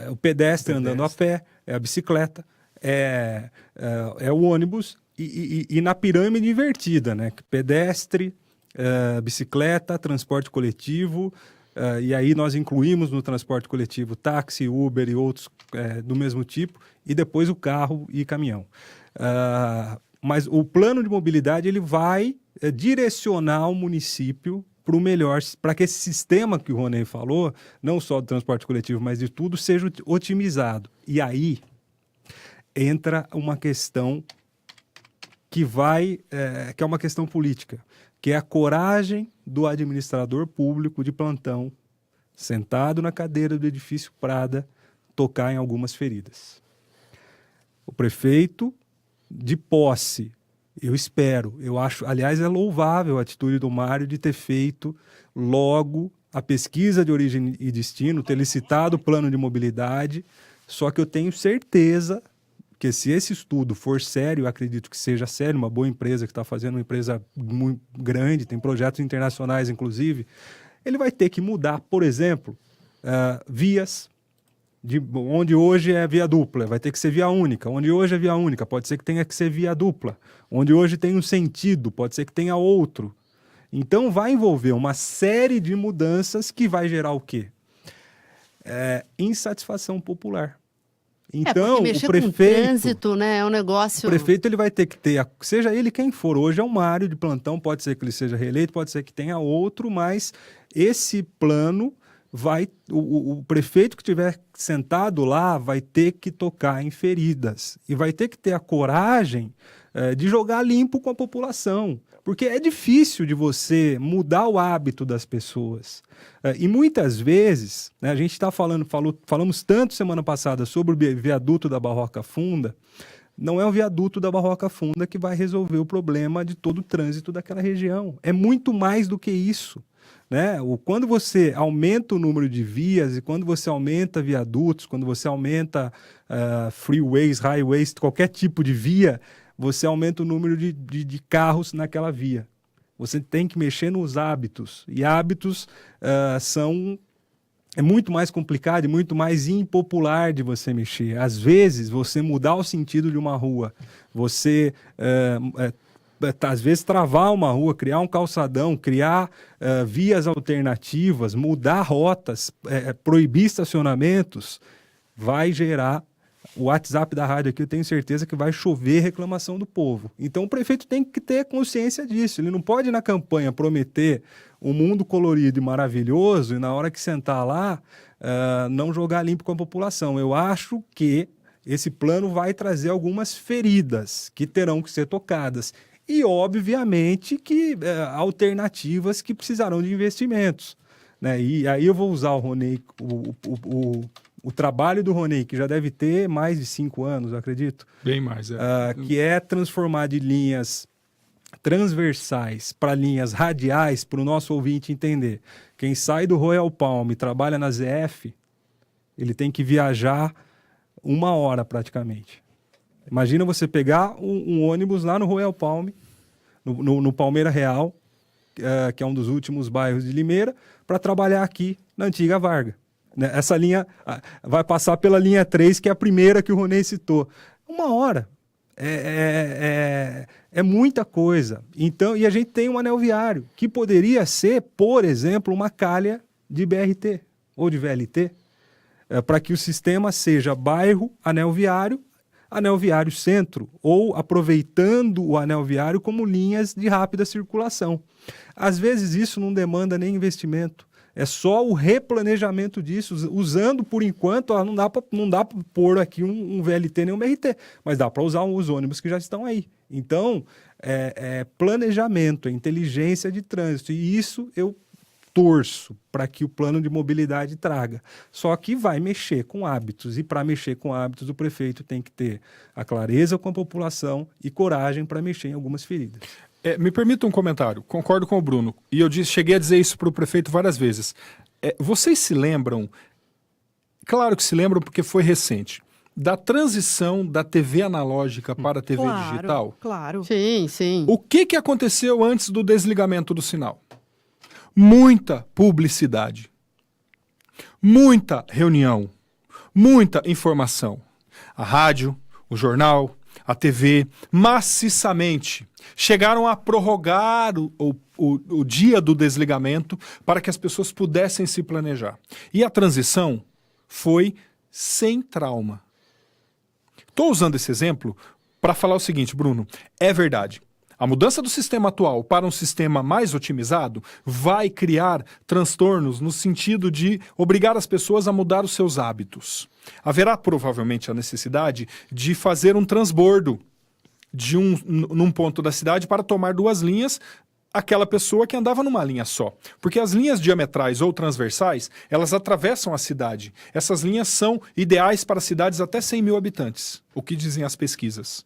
o pedestre andando a pé, é a bicicleta, é o ônibus e na pirâmide invertida, né? Pedestre, bicicleta, transporte coletivo, e aí nós incluímos no transporte coletivo táxi, Uber e outros do mesmo tipo, e depois o carro e caminhão. Mas o plano de mobilidade ele vai direcionar o município para o melhor, para que esse sistema que o Ronei falou, não só do transporte coletivo, mas de tudo, seja otimizado. E aí entra uma questão que é uma questão política, que é a coragem do administrador público de plantão, sentado na cadeira do edifício Prada, tocar em algumas feridas. O prefeito, de posse, eu acho, aliás, é louvável a atitude do Mário de ter feito logo a pesquisa de origem e destino, ter licitado o plano de mobilidade, só que eu tenho certeza que se esse estudo for sério, eu acredito que seja sério, uma boa empresa que está fazendo, uma empresa muito grande, tem projetos internacionais, inclusive, ele vai ter que mudar, por exemplo, vias, onde hoje é via dupla, vai ter que ser via única. Onde hoje é via única, pode ser que tenha que ser via dupla. Onde hoje tem um sentido, pode ser que tenha outro. Então vai envolver uma série de mudanças que vai gerar o quê? Insatisfação popular. Então, mexer o prefeito, com trânsito, né, é um negócio... O prefeito ele vai ter que ter, seja ele quem for, hoje é o Mário de plantão, pode ser que ele seja reeleito, pode ser que tenha outro, mas esse plano o prefeito que estiver sentado lá vai ter que tocar em feridas e vai ter que ter a coragem de jogar limpo com a população, porque é difícil de você mudar o hábito das pessoas. E muitas vezes, né, a gente está falamos tanto semana passada sobre o viaduto da Barroca Funda, não é o viaduto da Barroca Funda que vai resolver o problema de todo o trânsito daquela região. É muito mais do que isso. Né? Quando você aumenta o número de vias e quando você aumenta viadutos, quando você aumenta freeways, highways, qualquer tipo de via, você aumenta o número de carros naquela via. Você tem que mexer nos hábitos. E hábitos é muito mais complicado e muito mais impopular de você mexer. Às vezes, você mudar o sentido de uma rua, você... às vezes travar uma rua, criar um calçadão, criar vias alternativas, mudar rotas, proibir estacionamentos, vai gerar o WhatsApp da rádio aqui, eu tenho certeza que vai chover reclamação do povo. Então o prefeito tem que ter consciência disso, ele não pode na campanha prometer um mundo colorido e maravilhoso e na hora que sentar lá, não jogar limpo com a população. Eu acho que esse plano vai trazer algumas feridas que terão que ser tocadas. E, obviamente, que alternativas que precisarão de investimentos. Né? E aí eu vou usar o Ronei, o trabalho do Ronei, que já deve ter mais de 5 anos, eu acredito. Bem mais, que é transformar de linhas transversais para linhas radiais, para o nosso ouvinte entender. Quem sai do Royal Palm e trabalha na ZF, ele tem que viajar 1 hora praticamente. Imagina você pegar um ônibus lá no Royal Palm, no Palmeira Real, que é um dos últimos bairros de Limeira, para trabalhar aqui na antiga Varga. Né? Essa linha vai passar pela linha 3, que é a primeira que o Ronei citou. 1 hora. É muita coisa. Então, e a gente tem um anel viário, que poderia ser, por exemplo, uma calha de BRT ou de VLT, para que o sistema seja bairro, anel viário centro, ou aproveitando o anel viário como linhas de rápida circulação. Às vezes isso não demanda nem investimento. É só o replanejamento disso, usando por enquanto, não dá para pôr aqui um VLT nem um BRT, mas dá para usar os ônibus que já estão aí. Então, planejamento, inteligência de trânsito, e isso eu torço para que o plano de mobilidade traga. Só que vai mexer com hábitos, e para mexer com hábitos o prefeito tem que ter a clareza com a população e coragem para mexer em algumas feridas. Me permita um comentário, concordo com o Bruno, e eu cheguei a dizer isso para o prefeito várias vezes. Vocês se lembram, claro que se lembram porque foi recente, da transição da TV analógica para a TV digital? Claro. Sim, sim. O que aconteceu antes do desligamento do sinal? Muita publicidade, muita reunião, muita informação. A rádio, o jornal, a TV, maciçamente chegaram a prorrogar o dia do desligamento para que as pessoas pudessem se planejar. E a transição foi sem trauma. Estou usando esse exemplo para falar o seguinte, Bruno, é verdade. A mudança do sistema atual para um sistema mais otimizado vai criar transtornos no sentido de obrigar as pessoas a mudar os seus hábitos. Haverá provavelmente a necessidade de fazer um transbordo num ponto da cidade para tomar 2 linhas, aquela pessoa que andava numa linha só. Porque as linhas diametrais ou transversais, elas atravessam a cidade. Essas linhas são ideais para cidades até 100 mil habitantes, o que dizem as pesquisas.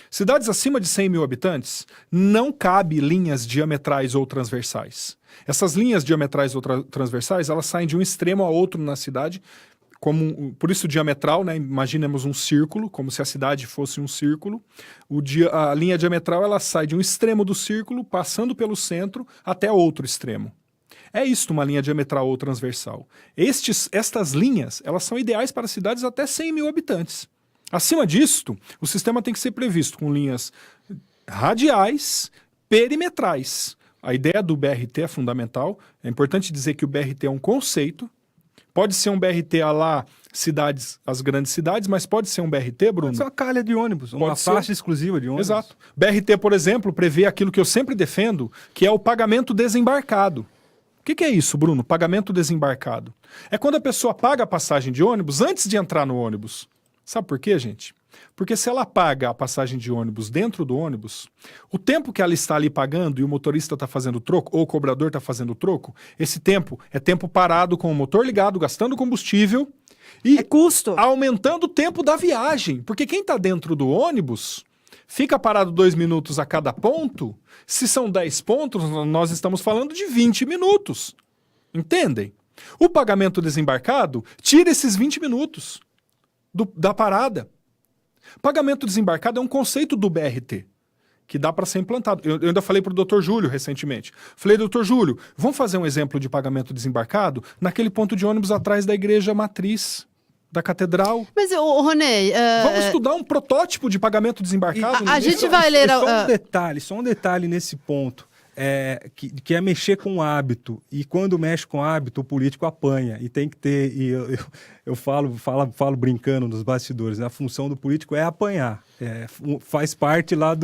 Cidades acima de 100 mil habitantes, não cabe linhas diametrais ou transversais. Essas linhas diametrais ou transversais, elas saem de um extremo a outro na cidade, por isso diametral, né? Imaginemos um círculo, como se a cidade fosse um círculo. A linha diametral, ela sai de um extremo do círculo, passando pelo centro até outro extremo. É isto uma linha diametral ou transversal. Estas linhas, elas são ideais para cidades até 100 mil habitantes. Acima disto, o sistema tem que ser previsto com linhas radiais, perimetrais. A ideia do BRT é fundamental. É importante dizer que o BRT é um conceito. Pode ser um BRT a lá as grandes cidades, mas pode ser um BRT, Bruno? Pode ser uma calha de ônibus, uma faixa exclusiva de ônibus. Exato. BRT, por exemplo, prevê aquilo que eu sempre defendo, que é o pagamento desembarcado. O que é isso, Bruno? Pagamento desembarcado. É quando a pessoa paga a passagem de ônibus antes de entrar no ônibus. Sabe por quê, gente? Porque se ela paga a passagem de ônibus dentro do ônibus, o tempo que ela está ali pagando e o motorista está fazendo troco, ou o cobrador está fazendo troco, esse tempo é tempo parado com o motor ligado, gastando combustível e custo. Aumentando o tempo da viagem. Porque quem está dentro do ônibus fica parado 2 minutos a cada ponto. Se são 10 pontos, nós estamos falando de 20 minutos. Entendem? O pagamento desembarcado tira esses 20 minutos da parada. Pagamento desembarcado é um conceito do BRT, que dá para ser implantado. Eu ainda falei para o Dr. Júlio recentemente. Falei, Dr. Júlio, vamos fazer um exemplo de pagamento desembarcado naquele ponto de ônibus atrás da igreja matriz da catedral. Mas, Ronei... Vamos estudar um protótipo de pagamento desembarcado? A gente vai ler... Só um detalhe nesse ponto. Que é mexer com o hábito. E quando mexe com o hábito, o político apanha. E tem que ter... E eu falo brincando nos bastidores, né? A função do político é apanhar. Faz parte lá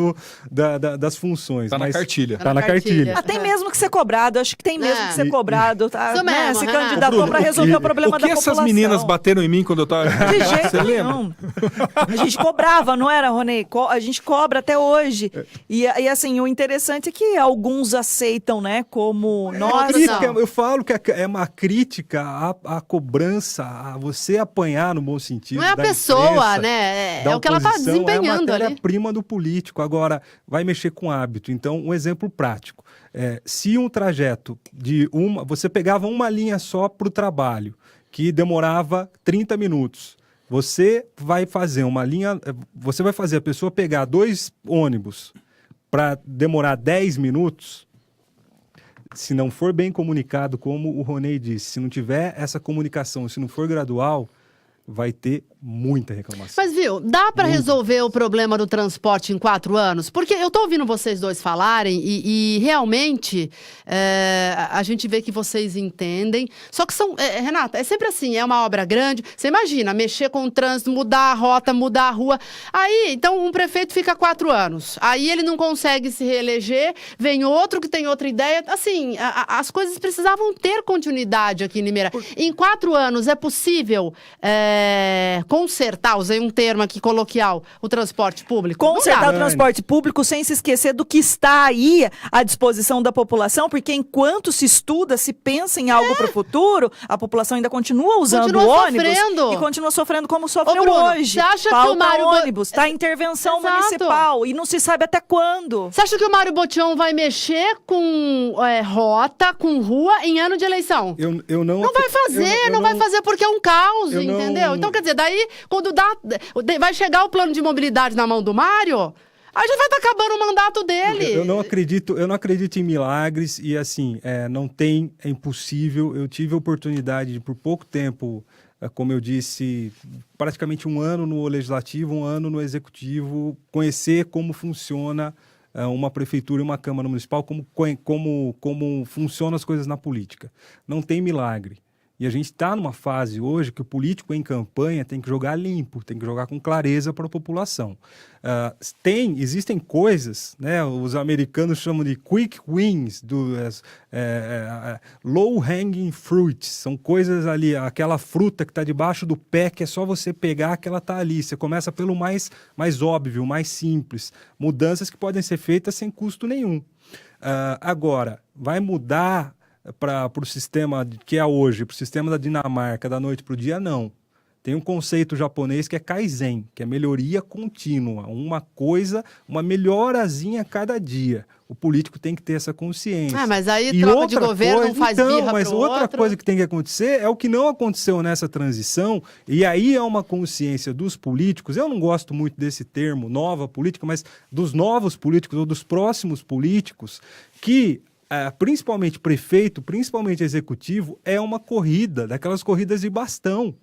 das funções. Tá na cartilha. Tá na cartilha. Tem mesmo que ser cobrado, acho que tem mesmo que ser cobrado. Tá, Isso mesmo, se Renato. candidatou para resolver o problema da população. O que essas meninas bateram em mim quando eu tava... De jeito nenhum. A gente cobrava, não era, Ronei? A gente cobra até hoje. E assim, o interessante é que alguns aceitam, né, como nós... Eu falo que é uma crítica à cobrança, a você apanhar no bom sentido. Não é a pessoa, né? É o que ela está desempenhando ali. É a matéria-prima do político. Agora, vai mexer com hábito. Então, um exemplo prático. Se um trajeto você pegava uma linha só para o trabalho, que demorava 30 minutos. Você vai fazer uma linha, você vai fazer a pessoa pegar 2 ônibus para demorar 10 minutos, se não for bem comunicado, como o Ronei disse, se não tiver essa comunicação, se não for gradual, vai ter muita reclamação. Mas, viu, dá para resolver o problema do transporte em 4 anos? Porque eu tô ouvindo vocês dois falarem e realmente a gente vê que vocês entendem. Só que Renata, é sempre assim, é uma obra grande. Você imagina, mexer com o trânsito, mudar a rota, mudar a rua. Aí, então, um prefeito fica 4 anos. Aí ele não consegue se reeleger, vem outro que tem outra ideia. Assim, as coisas precisavam ter continuidade aqui em Limeira. Em 4 anos é possível consertar, usei um termo aqui coloquial, o transporte público? Consertar o transporte público sem se esquecer do que está aí à disposição da população, porque enquanto se estuda, se pensa em algo para o futuro, a população ainda continua usando o ônibus sofrendo. E continua sofrendo como sofreu Bruno, hoje. Você acha Falta que o Mário ônibus, tá intervenção municipal e não se sabe até quando. Você acha que o Mário Botion vai mexer com rota, com rua em ano de eleição? Eu não vai fazer, não vai fazer porque é um caos, entendeu? Então, quer dizer, daí, quando vai chegar o plano de mobilidade na mão do Mário, aí já vai estar acabando o mandato dele. Eu não acredito em milagres e, assim, é impossível. Eu tive a oportunidade de, por pouco tempo, como eu disse, praticamente 1 ano no Legislativo, 1 ano no Executivo, conhecer como funciona uma prefeitura e uma Câmara Municipal, como funcionam as coisas na política. Não tem milagre. E a gente está numa fase hoje que o político em campanha tem que jogar limpo, tem que jogar com clareza para a população. Existem coisas, né, os americanos chamam de quick wins, low hanging fruits, são coisas ali, aquela fruta que está debaixo do pé, que é só você pegar que ela está ali. Você começa pelo mais óbvio, mais simples, mudanças que podem ser feitas sem custo nenhum. Agora, vai mudar para o sistema que é hoje, para o sistema da Dinamarca, da noite para o dia, não. Tem um conceito japonês que é Kaizen, que é melhoria contínua, uma melhorazinha a cada dia. O político tem que ter essa consciência. Mas aí troca de governo não faz birra mas pro outra outro. coisa que tem que acontecer é o que não aconteceu nessa transição, e aí é uma consciência dos políticos. Eu não gosto muito desse termo, nova política, mas dos novos políticos ou dos próximos políticos, que principalmente prefeito, principalmente executivo, é uma corrida, daquelas corridas de bastão.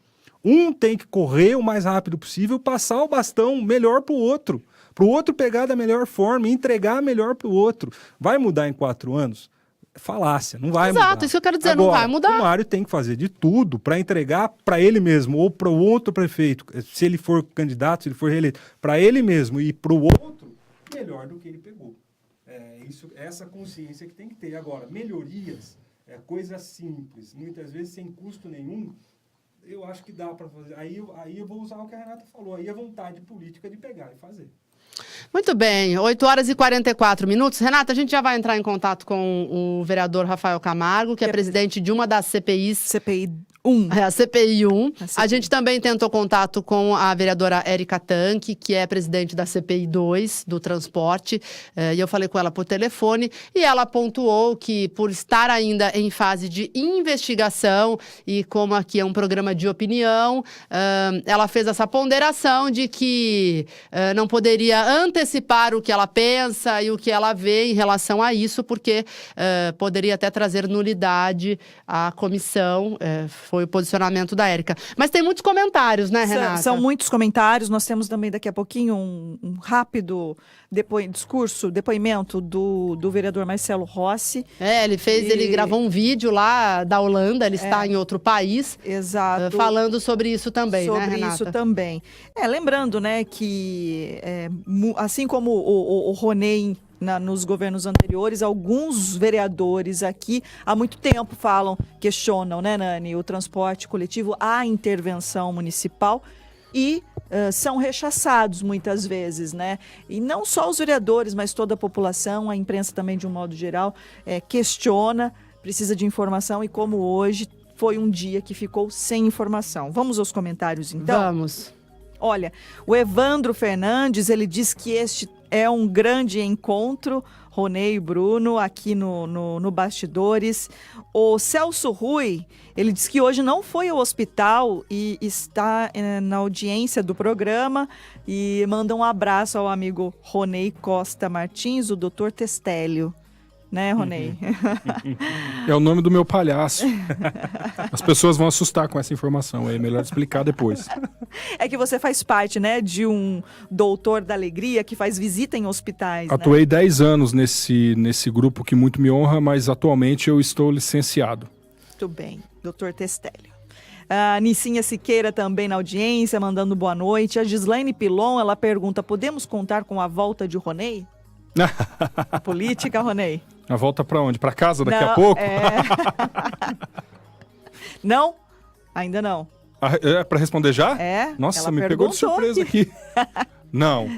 Um tem que correr o mais rápido possível, passar o bastão melhor para o outro pegar da melhor forma e entregar melhor para o outro. Vai mudar em 4 anos? Falácia, não vai mudar. Exato, isso que eu quero dizer, agora, não vai mudar. O Mário tem que fazer de tudo para entregar para ele mesmo ou para o outro prefeito, se ele for candidato, se ele for reeleito, para ele mesmo e para o outro, melhor do que ele pegou. Essa consciência que tem que ter. Agora, melhorias, coisas simples, muitas vezes sem custo nenhum, eu acho que dá para fazer. Aí eu vou usar o que a Renata falou, aí a vontade política de pegar e fazer. Muito bem, 8h44. Renata, a gente já vai entrar em contato com o vereador Rafael Camargo, que é presidente de uma das CPIs. CPI 1. A CPI 1. A gente também tentou contato com a vereadora Érica Tanque, que é presidente da CPI 2, do transporte. E eu falei com ela por telefone e ela pontuou que, por estar ainda em fase de investigação e como aqui é um programa de opinião, ela fez essa ponderação de que não poderia antecipar o que ela pensa e o que ela vê em relação a isso, porque poderia até trazer nulidade à comissão. Foi o posicionamento da Érica. Mas tem muitos comentários, né, Renata? São muitos comentários. Nós temos também daqui a pouquinho um rápido depoimento do vereador Marcelo Rossi. Ele gravou um vídeo lá da Holanda, ele está em outro país. Exato. Falando sobre isso também, né, Renata? Sobre isso também. Lembrando, né, que assim como o Ronei nos governos anteriores, alguns vereadores aqui há muito tempo questionam, né, Nani, o transporte coletivo, a intervenção municipal e são rechaçados muitas vezes, né? E não só os vereadores, mas toda a população, a imprensa também de um modo geral, questiona, precisa de informação e como hoje foi um dia que ficou sem informação. Vamos aos comentários então? Vamos. Olha, o Evandro Fernandes, ele diz que este é um grande encontro. Ronei e Bruno aqui no Bastidores. O Celso Rui, ele disse que hoje não foi ao hospital e está na audiência do programa e manda um abraço ao amigo Ronei Costa Martins, o Dr. Testélio. Né, Ronei? É o nome do meu palhaço. As pessoas vão assustar com essa informação, é melhor explicar depois. É que você faz parte, né, de um doutor da alegria que faz visita em hospitais. Atuei 10 anos nesse grupo que muito me honra, mas atualmente eu estou licenciado. Muito bem, doutor Testélio. A Nicinha Siqueira também na audiência, mandando boa noite. A Gislaine Pilon, ela pergunta, podemos contar com a volta de Ronei? Política, Ronei. A volta pra onde? Pra casa daqui a pouco? Não? Ainda não. É pra responder já? É. Nossa, me pegou de surpresa aqui. Não.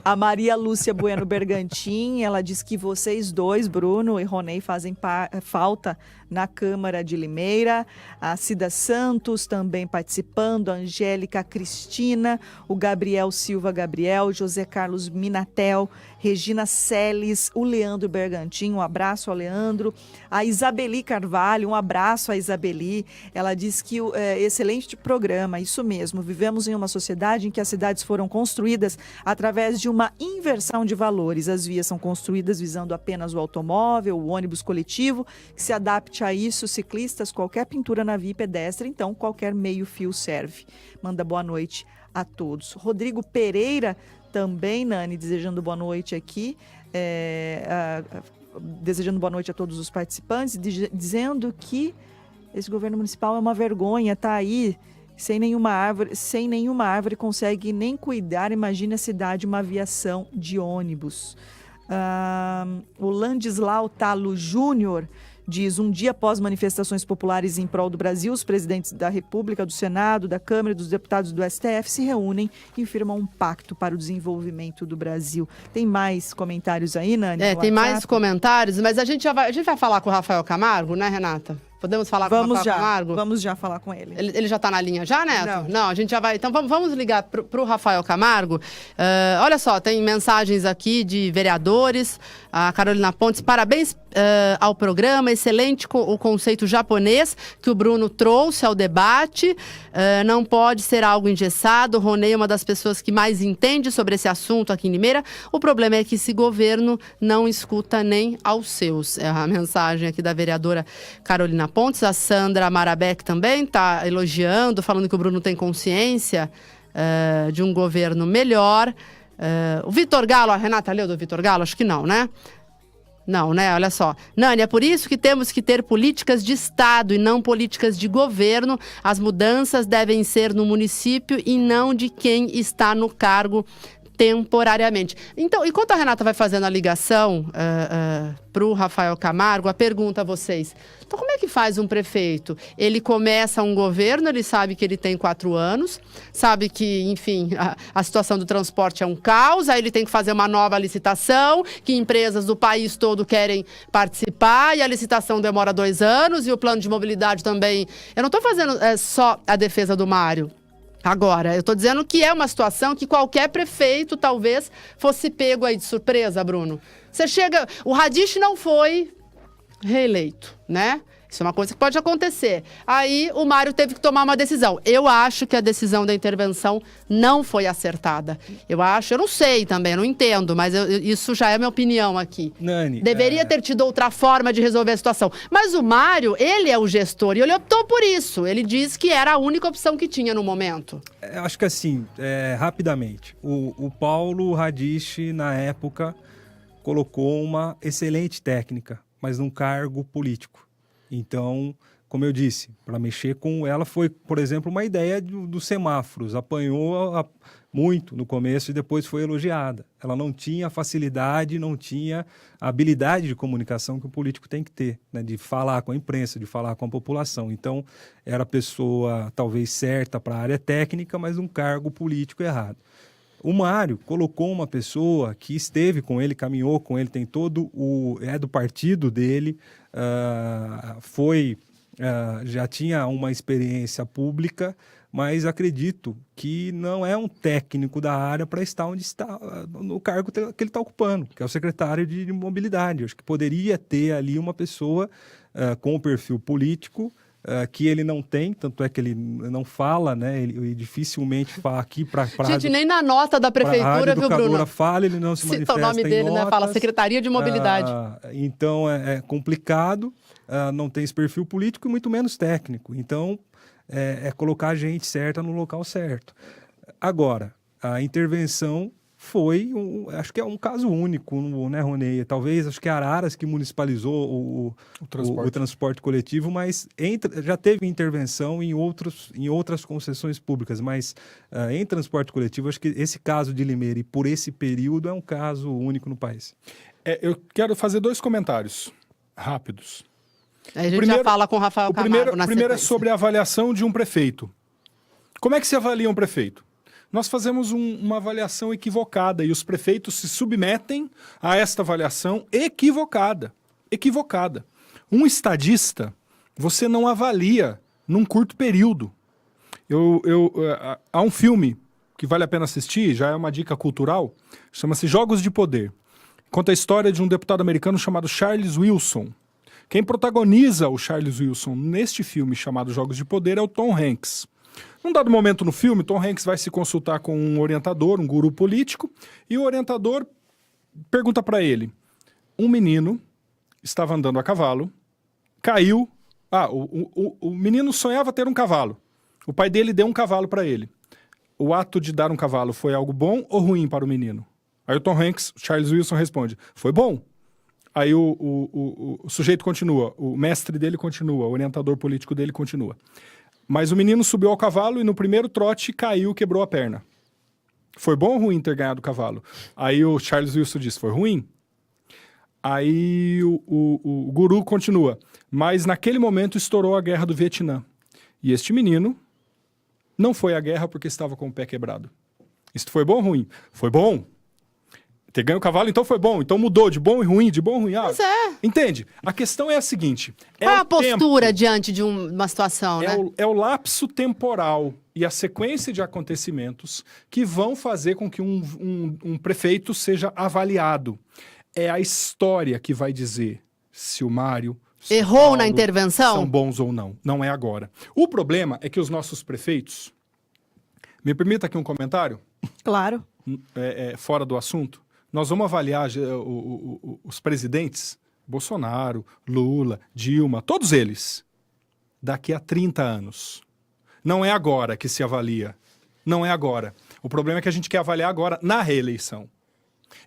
A Maria Lúcia Bueno Bergantin, ela diz que vocês dois, Bruno e Ronei, fazem falta na Câmara de Limeira. A Cida Santos também participando, a Angélica Cristina, o Gabriel Silva Gabriel, José Carlos Minatel, Regina Celes, o Leandro Bergantin, um abraço ao Leandro. A Isabeli Carvalho, um abraço à Isabeli. Ela diz que excelente programa, isso mesmo. Vivemos em uma sociedade em que as cidades foram construídas através de uma inversão de valores. As vias são construídas visando apenas o automóvel, o ônibus coletivo, que se adapte a isso, ciclistas, qualquer pintura na via e pedestre, então qualquer meio-fio serve. Manda boa noite a todos. Rodrigo Pereira também, Nani, desejando boa noite aqui, desejando boa noite a todos os participantes, dizendo que esse governo municipal é uma vergonha, tá aí, sem nenhuma árvore consegue nem cuidar, imagina a cidade, uma aviação de ônibus. O Landislau Talo Júnior diz, um dia após manifestações populares em prol do Brasil, os presidentes da República, do Senado, da Câmara e dos deputados do STF se reúnem e firmam um pacto para o desenvolvimento do Brasil. Tem mais comentários aí, Nani? Tem mais comentários, mas a gente vai falar com o Rafael Camargo, né, Renata? Podemos falar com o Rafael Camargo? Vamos já falar com ele. Ele já está na linha já, Neto? Não, a gente já vai. Então vamos ligar para o Rafael Camargo. Olha só, tem mensagens aqui de vereadores. A Carolina Pontes, parabéns ao programa, excelente o conceito japonês que o Bruno trouxe ao debate. Não pode ser algo engessado. O Ronei é uma das pessoas que mais entende sobre esse assunto aqui em Limeira. O problema é que esse governo não escuta nem aos seus. É a mensagem aqui da vereadora Carolina Pontes. A Sandra Marabec também está elogiando, falando que o Bruno tem consciência de um governo melhor. O Vitor Galo, a Renata leu do Vitor Galo? Acho que não, né? Não, né? Olha só. Nani, é por isso que temos que ter políticas de Estado e não políticas de governo. As mudanças devem ser no município e não de quem está no cargo temporariamente. Então, enquanto a Renata vai fazendo a ligação para o Rafael Camargo, a pergunta a vocês. Então, como é que faz um prefeito? Ele começa um governo, ele sabe que ele tem 4 anos, sabe que, enfim, a situação do transporte é um caos, aí ele tem que fazer uma nova licitação, que empresas do país todo querem participar, e a licitação demora 2 anos, e o plano de mobilidade também. Eu não estou fazendo só a defesa do Mário. Agora, eu estou dizendo que é uma situação que qualquer prefeito talvez fosse pego aí de surpresa, Bruno. Você chega... O Radish não foi reeleito, né? Isso é uma coisa que pode acontecer. Aí o Mário teve que tomar uma decisão. Eu acho que a decisão da intervenção não foi acertada. Eu não sei também, não entendo, mas isso já é minha opinião aqui. Nani, deveria ter tido outra forma de resolver a situação. Mas o Mário, ele é o gestor e ele optou por isso. Ele disse que era a única opção que tinha no momento. Eu acho que assim, rapidamente, o Paulo Radish, na época, colocou uma excelente técnica, mas num cargo político. Então, como eu disse, para mexer com ela foi, por exemplo, uma ideia dos semáforos. Apanhou muito no começo e depois foi elogiada. Ela não tinha facilidade, não tinha a habilidade de comunicação que o político tem que ter, né? De falar com a imprensa, de falar com a população. Então, era a pessoa talvez certa para a área técnica, mas um cargo político errado. O Mário colocou uma pessoa que esteve com ele, caminhou com ele, tem todo é do partido dele, já tinha uma experiência pública, mas acredito que não é um técnico da área para estar onde está, no cargo que ele está ocupando, que é o secretário de mobilidade. Eu acho que poderia ter ali uma pessoa com o perfil político, que ele não tem, tanto é que ele não fala, né? Ele dificilmente fala aqui para Gente, nem na nota da prefeitura, viu, Bruno? Fala, ele não se manifesta Cita o nome dele, notas, né? Fala Secretaria de Mobilidade. Então é complicado, não tem esse perfil político e muito menos técnico. Então é colocar a gente certa no local certo. Agora, a intervenção foi, acho que é um caso único, né, Ronei? Talvez, acho que é Araras que municipalizou o transporte coletivo, mas já teve intervenção em outras concessões públicas, mas em transporte coletivo, acho que esse caso de Limeira e por esse período é um caso único no país. Eu quero fazer 2 comentários rápidos. Aí a gente já fala com o Rafael Camargo na O primeiro é sequência. sobre a avaliação de um prefeito. Como é que se avalia um prefeito? Nós fazemos uma avaliação equivocada e os prefeitos se submetem a esta avaliação equivocada. Equivocada. Um estadista, você não avalia num curto período. Há um filme que vale a pena assistir, já é uma dica cultural, chama-se Jogos de Poder. Conta a história de um deputado americano chamado Charles Wilson. Quem protagoniza o Charles Wilson neste filme chamado Jogos de Poder é o Tom Hanks. Num dado momento no filme, Tom Hanks vai se consultar com um orientador, um guru político, e o orientador pergunta para ele: um menino estava andando a cavalo, caiu. O menino sonhava ter um cavalo. O pai dele deu um cavalo para ele. O ato de dar um cavalo foi algo bom ou ruim para o menino? Aí o Tom Hanks, Charles Wilson, responde: foi bom. Aí o sujeito continua, o mestre dele continua, o orientador político dele continua. Mas o menino subiu ao cavalo e no primeiro trote caiu e quebrou a perna. Foi bom ou ruim ter ganhado o cavalo? Aí o Charles Wilson diz: foi ruim. Aí o guru continua: mas naquele momento estourou a guerra do Vietnã. E este menino não foi à guerra porque estava com o pé quebrado. Isso foi bom ou ruim? Foi bom. Ter ganho o cavalo, então foi bom. Então mudou de bom e ruim, de bom e ruim. Mas é. Entende? A questão é a seguinte. Qual é a postura diante de uma situação, né? É o lapso temporal e a sequência de acontecimentos que vão fazer com que um prefeito seja avaliado. É a história que vai dizer se o Mário... se Errou Paulo na intervenção? São bons ou não. Não é agora. O problema é que os nossos prefeitos... Me permita aqui um comentário? Claro. Fora do assunto. Nós vamos avaliar os presidentes, Bolsonaro, Lula, Dilma, todos eles, daqui a 30 anos. Não é agora que se avalia. Não é agora. O problema é que a gente quer avaliar agora na reeleição.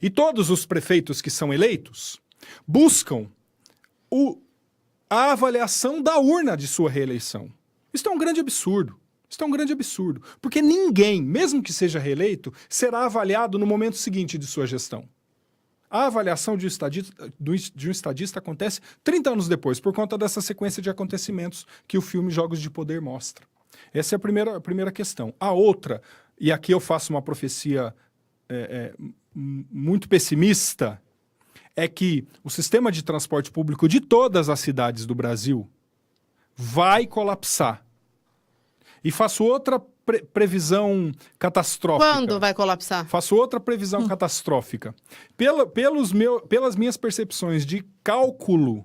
E todos os prefeitos que são eleitos buscam a avaliação da urna de sua reeleição. Isso é um grande absurdo. Isso é um grande absurdo, porque ninguém, mesmo que seja reeleito, será avaliado no momento seguinte de sua gestão. A avaliação de um estadista acontece 30 anos depois, por conta dessa sequência de acontecimentos que o filme Jogos de Poder mostra. Essa é a primeira questão. A outra, e aqui eu faço uma profecia muito pessimista, é que o sistema de transporte público de todas as cidades do Brasil vai colapsar. E faço outra previsão catastrófica. Quando vai colapsar? Faço outra previsão catastrófica. Pelas minhas percepções de cálculo,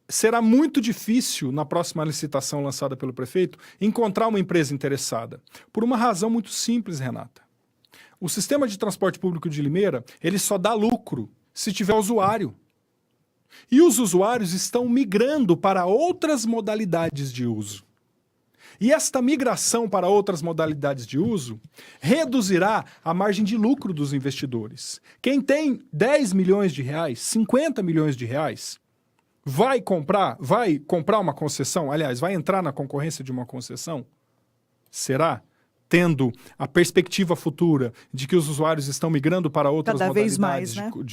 será muito difícil, na próxima licitação lançada pelo prefeito, encontrar uma empresa interessada. Por uma razão muito simples, Renata. O sistema de transporte público de Limeira, ele só dá lucro se tiver usuário. E os usuários estão migrando para outras modalidades de uso. E esta migração para outras modalidades de uso reduzirá a margem de lucro dos investidores. Quem tem 10 milhões de reais, 50 milhões de reais, vai comprar uma concessão? Aliás, vai entrar na concorrência de uma concessão? Será? Tendo a perspectiva futura de que os usuários estão migrando para outras cada vez modalidades mais, né?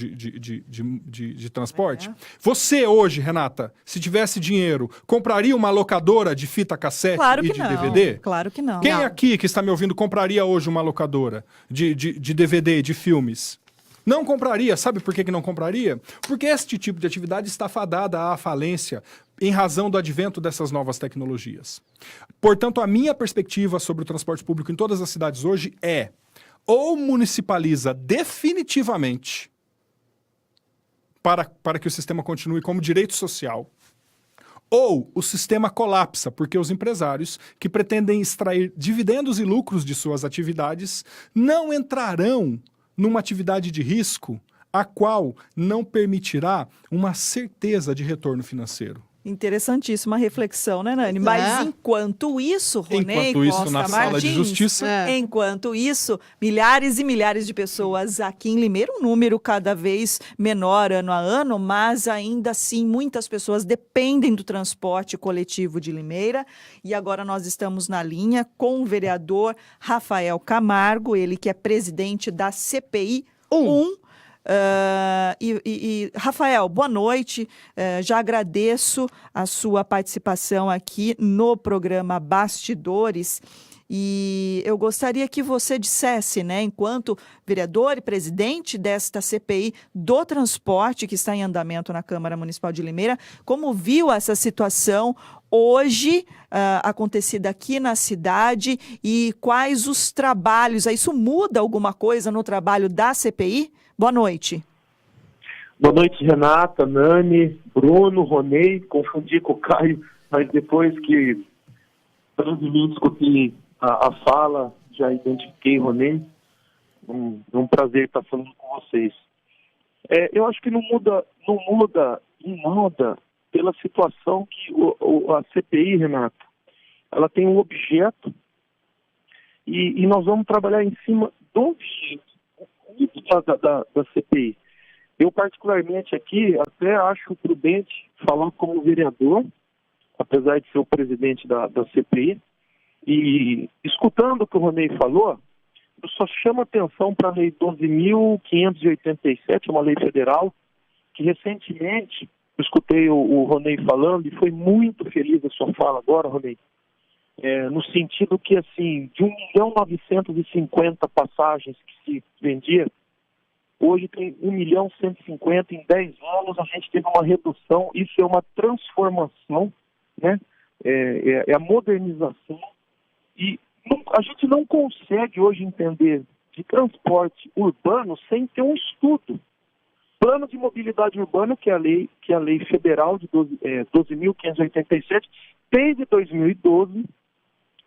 de transporte. Você hoje, Renata, se tivesse dinheiro, compraria uma locadora de fita cassete e de DVD? Claro que não. Quem aqui que está me ouvindo compraria hoje uma locadora de DVD, de filmes? Não compraria. Sabe por que não compraria? Porque este tipo de atividade está fadada à falência. em razão do advento dessas novas tecnologias. Portanto, a minha perspectiva sobre o transporte público em todas as cidades hoje é ou municipaliza definitivamente para que o sistema continue como direito social, ou o sistema colapsa, porque os empresários que pretendem extrair dividendos e lucros de suas atividades não entrarão numa atividade de risco a qual não permitirá uma certeza de retorno financeiro. Interessantíssima reflexão, né, Nani? Mas enquanto isso, Ronei Costa na sala de justiça, enquanto isso, milhares e milhares de pessoas aqui em Limeira, um número cada vez menor ano a ano, mas ainda assim muitas pessoas dependem do transporte coletivo de Limeira. E agora nós estamos na linha com o vereador Rafael Camargo, ele que é presidente da CPI 1. Rafael, boa noite. Já agradeço a sua participação aqui no programa Bastidores. E eu gostaria que você dissesse, né, enquanto vereador e presidente desta CPI do transporte que está em andamento na Câmara Municipal de Limeira, como viu essa situação hoje acontecida aqui na cidade e quais os trabalhos? Isso muda alguma coisa no trabalho da CPI? Boa noite. Boa noite, Renata, Nani, Bruno, Ronei. Confundi com o Caio, mas depois que brevemente escutei a fala, já identifiquei Ronei. É um prazer estar falando com vocês. Eu acho que não muda em nada pela situação que a CPI, Renata, ela tem um objeto e nós vamos trabalhar em cima do objeto da CPI. Eu, particularmente aqui, até acho prudente falar como vereador, apesar de ser o presidente da CPI, e escutando o que o Ronei falou, eu só chamo atenção para a Lei 12.587, uma lei federal, que recentemente, eu escutei o Ronei falando, e foi muito feliz a sua fala agora, Ronei, no sentido que, assim, de 1.950.000 passagens que se vendia, hoje tem 1.150.000 em 10 anos, a gente teve uma redução, isso é uma transformação, né? É a modernização, e a gente não consegue hoje entender de transporte urbano sem ter um estudo. Plano de mobilidade urbana, que é a lei federal de 12.587, desde 2012,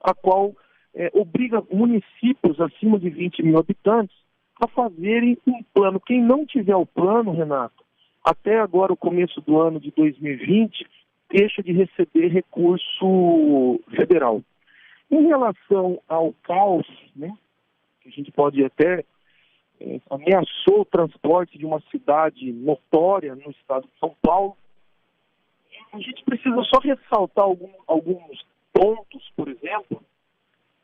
a qual obriga municípios acima de 20 mil habitantes a fazerem um plano. Quem não tiver o plano, Renato, até agora o começo do ano de 2020, deixa de receber recurso federal. Em relação ao caos, né, que a gente pode até ameaçou o transporte de uma cidade notória no estado de São Paulo, a gente precisa só ressaltar alguns pontos, por exemplo,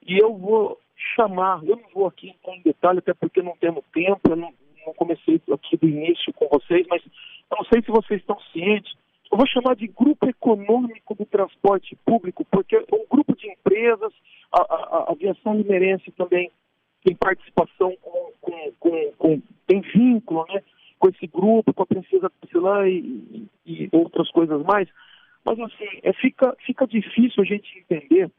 e eu vou chamar, eu não vou aqui entrar em detalhe, até porque não temos tempo, eu não comecei aqui do início com vocês, mas eu não sei se vocês estão cientes, eu vou chamar de grupo econômico do transporte público, porque é um grupo de empresas, a aviação limeirense também tem participação tem vínculo, né, com esse grupo, com a Princesa Priscila e outras coisas mais, mas assim, fica difícil a gente entender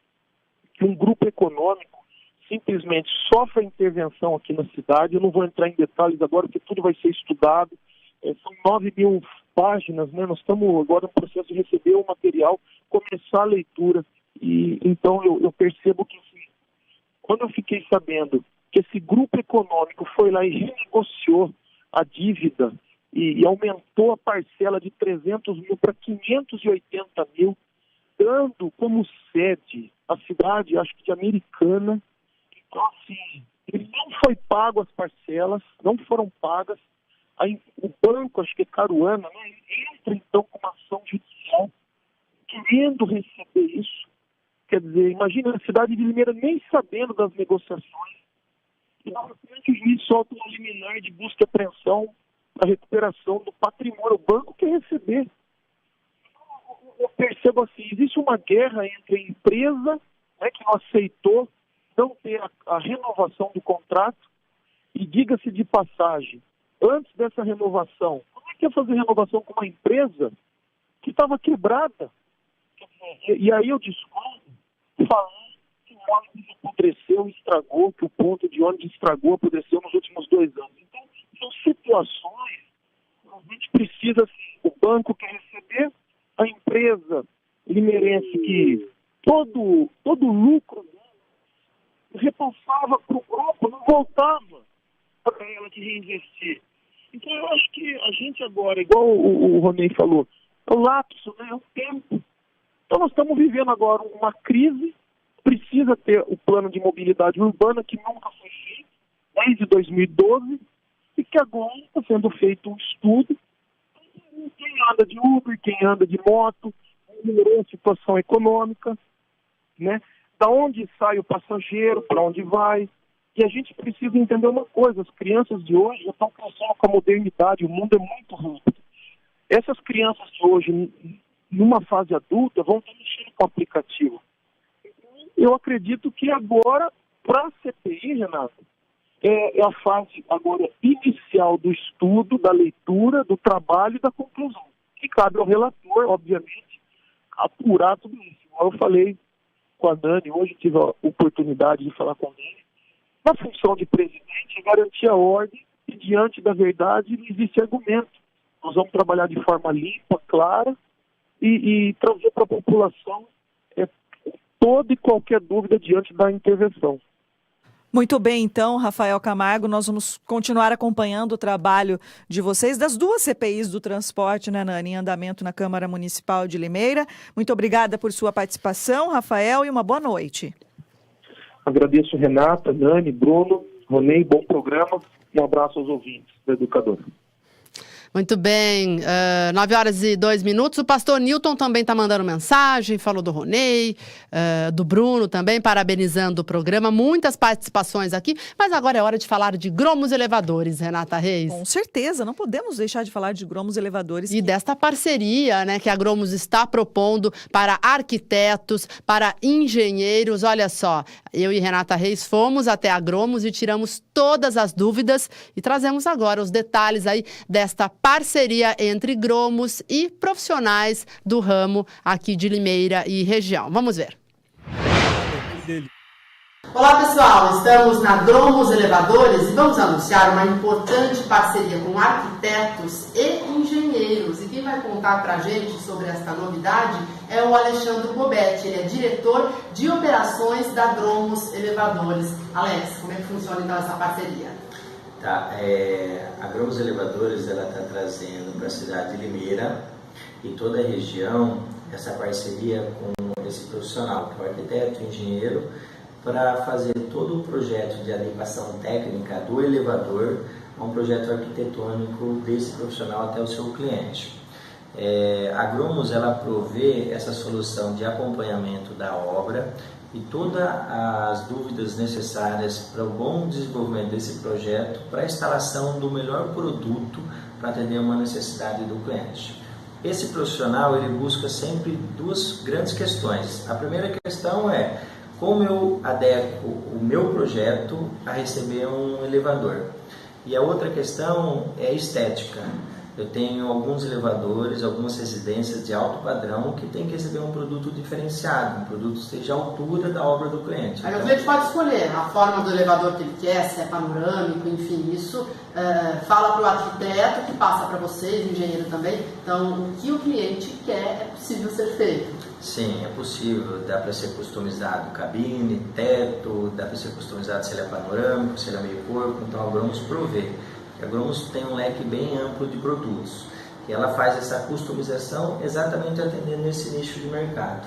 que um grupo econômico simplesmente sofre a intervenção aqui na cidade. Eu não vou entrar em detalhes agora, porque tudo vai ser estudado. São 9.000 páginas, né? Nós estamos agora no processo de receber o material, começar a leitura. E então eu percebo que, assim, quando eu fiquei sabendo que esse grupo econômico foi lá e renegociou a dívida e aumentou a parcela de 300 mil para 580 mil, dando como sede a cidade, acho que de Americana. Então, assim, ele não foi pago as parcelas, não foram pagas. Aí, o banco, acho que é Caruana, né, entra então com uma ação judicial querendo receber isso. Quer dizer, imagina a cidade de Limeira nem sabendo das negociações. E na frente o juiz solta um liminar de busca e apreensão para recuperação do patrimônio. O banco quer receber. Eu percebo assim, existe uma guerra entre a empresa, né, que não aceitou não ter a renovação do contrato, e diga-se de passagem, antes dessa renovação, como é que ia fazer renovação com uma empresa que estava quebrada? E aí eu discordo falando que o ônibus apodreceu e estragou, que o ponto de ônibus estragou, apodreceu nos últimos 2 anos. Então, são situações que a gente precisa, assim, o banco quer receber, a empresa limeirense que todo o lucro dela repassava para o grupo, não voltava para ela de reinvestir. Então eu acho que a gente agora, igual o Ronei falou, é o lapso, né? É o tempo. Então nós estamos vivendo agora uma crise, precisa ter o plano de mobilidade urbana que nunca foi feito, desde 2012, e que agora está sendo feito um estudo. Quem anda de Uber, quem anda de moto, melhorou a situação econômica, né? Da onde sai o passageiro, para onde vai. E a gente precisa entender uma coisa, as crianças de hoje já estão crescendo com a modernidade, o mundo é muito rápido. Essas crianças de hoje, numa fase adulta, vão estar mexendo com o aplicativo. Eu acredito que agora, para a CPI, Renato, é a fase agora inicial do estudo, da leitura, do trabalho e da conclusão. Que cabe ao relator, obviamente, apurar tudo isso. Eu falei com a Dani, hoje tive a oportunidade de falar com ele. Na função de presidente, é garantir a ordem e, diante da verdade, não existe argumento. Nós vamos trabalhar de forma limpa, clara e trazer para a população toda e qualquer dúvida diante da intervenção. Muito bem, então, Rafael Camargo, nós vamos continuar acompanhando o trabalho de vocês, das 2 CPIs do transporte, né, Nani, em andamento na Câmara Municipal de Limeira. Muito obrigada por sua participação, Rafael, e uma boa noite. Agradeço, Renata, Nani, Bruno, Ronei, bom programa. Um abraço aos ouvintes da Educadora. Muito bem, 9h02. O pastor Newton também está mandando mensagem, falou do Ronei, do Bruno também, parabenizando o programa. Muitas participações aqui, mas agora é hora de falar de Gromos Elevadores, Renata Reis. Com certeza, não podemos deixar de falar de Gromos Elevadores. E desta parceria, né, que a Gromos está propondo para arquitetos, para engenheiros. Olha só, eu e Renata Reis fomos até a Gromos e tiramos todas as dúvidas e trazemos agora os detalhes aí desta parceria entre Gromos e profissionais do ramo aqui de Limeira e região. Vamos ver. Olá, pessoal. Estamos na Gromos Elevadores e vamos anunciar uma importante parceria com arquitetos e engenheiros. E quem vai contar pra gente sobre esta novidade é o Alexandre Bobetti. Ele é diretor de operações da Gromos Elevadores. Alex, como é que funciona então essa parceria? Tá, a Gromos Elevadores está trazendo para a cidade de Limeira e toda a região essa parceria com esse profissional, que é o arquiteto, engenheiro, para fazer todo o projeto de adequação técnica do elevador a um projeto arquitetônico desse profissional até o seu cliente. A Gromos ela provê essa solução de acompanhamento da obra e todas as dúvidas necessárias para o bom desenvolvimento desse projeto, para a instalação do melhor produto para atender uma necessidade do cliente. Esse profissional ele busca sempre 2 grandes questões. A primeira questão é como eu adequo o meu projeto a receber um elevador. E a outra questão é estética. Eu tenho alguns elevadores, algumas residências de alto padrão que tem que receber um produto diferenciado, um produto que esteja à altura da obra do cliente. Aí o cliente pode escolher a forma do elevador que ele quer, se é panorâmico, enfim, isso fala para o arquiteto que passa para vocês, engenheiro também. Então, o que o cliente quer é possível ser feito. Sim, é possível, dá para ser customizado cabine, teto, dá para ser customizado se ele é panorâmico, se ele é meio corpo, então a Gromos provê. A Gromos tem um leque bem amplo de produtos e ela faz essa customização exatamente atendendo esse nicho de mercado.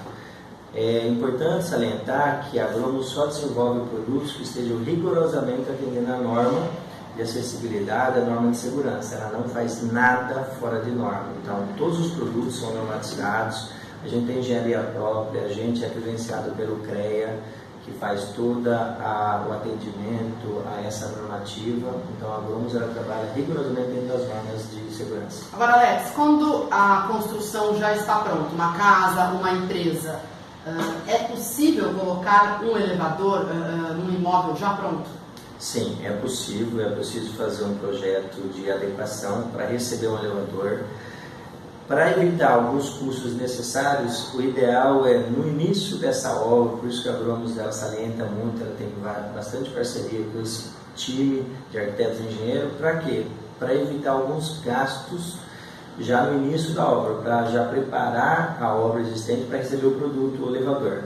É importante salientar que a Gromos só desenvolve produtos que estejam rigorosamente atendendo a norma de acessibilidade, a norma de segurança. Ela não faz nada fora de norma. Então, todos os produtos são normatizados, a gente tem engenharia própria, a gente é credenciado pelo CREA, que faz todo o atendimento a essa normativa. Então a Gromos ela trabalha rigorosamente dentro das normas de segurança. Agora, Alex, quando a construção já está pronta, uma casa, uma empresa, é possível colocar um elevador num imóvel já pronto? Sim, é possível. É preciso fazer um projeto de adequação para receber um elevador. Para evitar alguns custos necessários, o ideal é no início dessa obra, por isso que a Gromos ela salienta muito, ela tem bastante parceria com esse time de arquitetos e engenheiros. Para quê? Para evitar alguns gastos já no início da obra, para já preparar a obra existente para receber o produto, o elevador.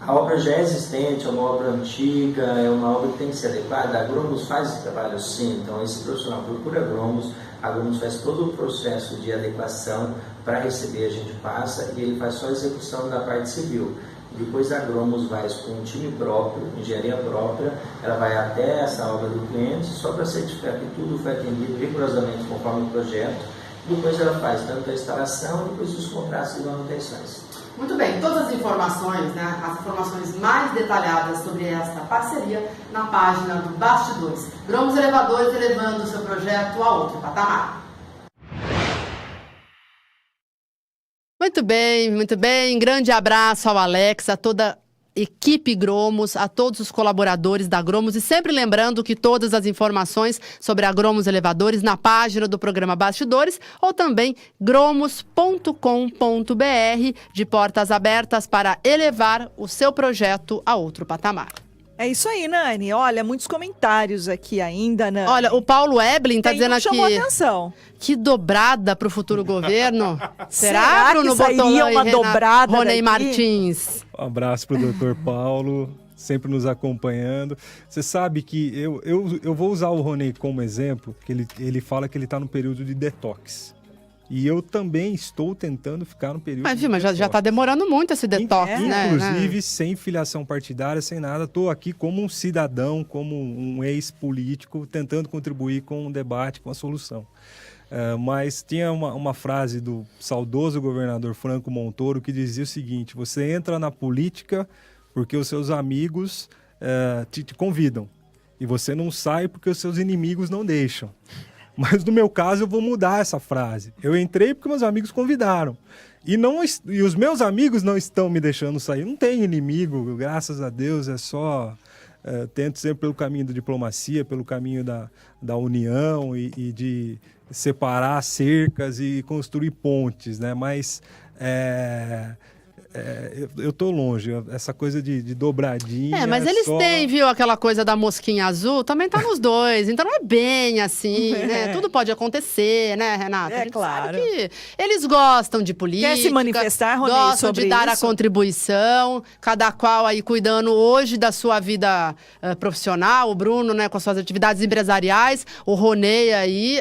A obra já é existente, é uma obra antiga, é uma obra que tem que ser adequada. A Gromos faz esse trabalho sim, então esse profissional procura a Gromos faz todo o processo de adequação para receber, a gente passa e ele faz só a execução da parte civil. Depois a Gromos vai com um time próprio, engenharia própria, ela vai até essa obra do cliente só para certificar que tudo foi atendido rigorosamente conforme o projeto. Depois ela faz tanto a instalação, depois os contratos e manutenções. Muito bem, todas as informações, né, as informações mais detalhadas sobre esta parceria na página do Bastidores. Gromos Elevadores elevando o seu projeto a outro patamar. Muito bem, muito bem. Grande abraço ao Alex, a toda a equipe Gromos, a todos os colaboradores da Gromos e sempre lembrando que todas as informações sobre a Gromos Elevadores na página do programa Bastidores ou também gromos.com.br, de portas abertas para elevar o seu projeto a outro patamar. É isso aí, Nani. Olha, muitos comentários aqui ainda, Nani. Olha, o Paulo Eblin tá dizendo aqui... chamou atenção. Que dobrada para o futuro governo. Será Bruno que sairia uma dobrada Ronei daqui? Martins. Um abraço para o Dr. Paulo, sempre nos acompanhando. Você sabe que eu vou usar o Ronei como exemplo, que ele fala que ele está no período de detox. E eu também estou tentando ficar no período Mas já está demorando muito esse detox, né? Inclusive, sem filiação partidária, sem nada. Estou aqui como um cidadão, como um ex-político, tentando contribuir com o debate, com a solução. Mas tinha uma frase do saudoso governador Franco Montoro que dizia o seguinte: você entra na política porque os seus amigos te convidam. E você não sai porque os seus inimigos não deixam. Mas no meu caso eu vou mudar essa frase. Eu entrei porque meus amigos convidaram. E os meus amigos não estão me deixando sair. Não tenho inimigo, graças a Deus, é só... tento sempre pelo caminho da diplomacia, pelo caminho da união e de separar cercas e construir pontes, né? Mas... eu tô longe, essa coisa de dobradinha. Mas eles têm, viu, aquela coisa da mosquinha azul, também tá nos dois, então não é bem assim, né? Tudo pode acontecer, né, Renata? A gente claro. sabe que eles gostam de política. Quer se manifestar, Ronei, gostam sobre de dar isso? a contribuição, cada qual aí cuidando hoje da sua vida profissional, o Bruno, né, com as suas atividades empresariais, o Ronei aí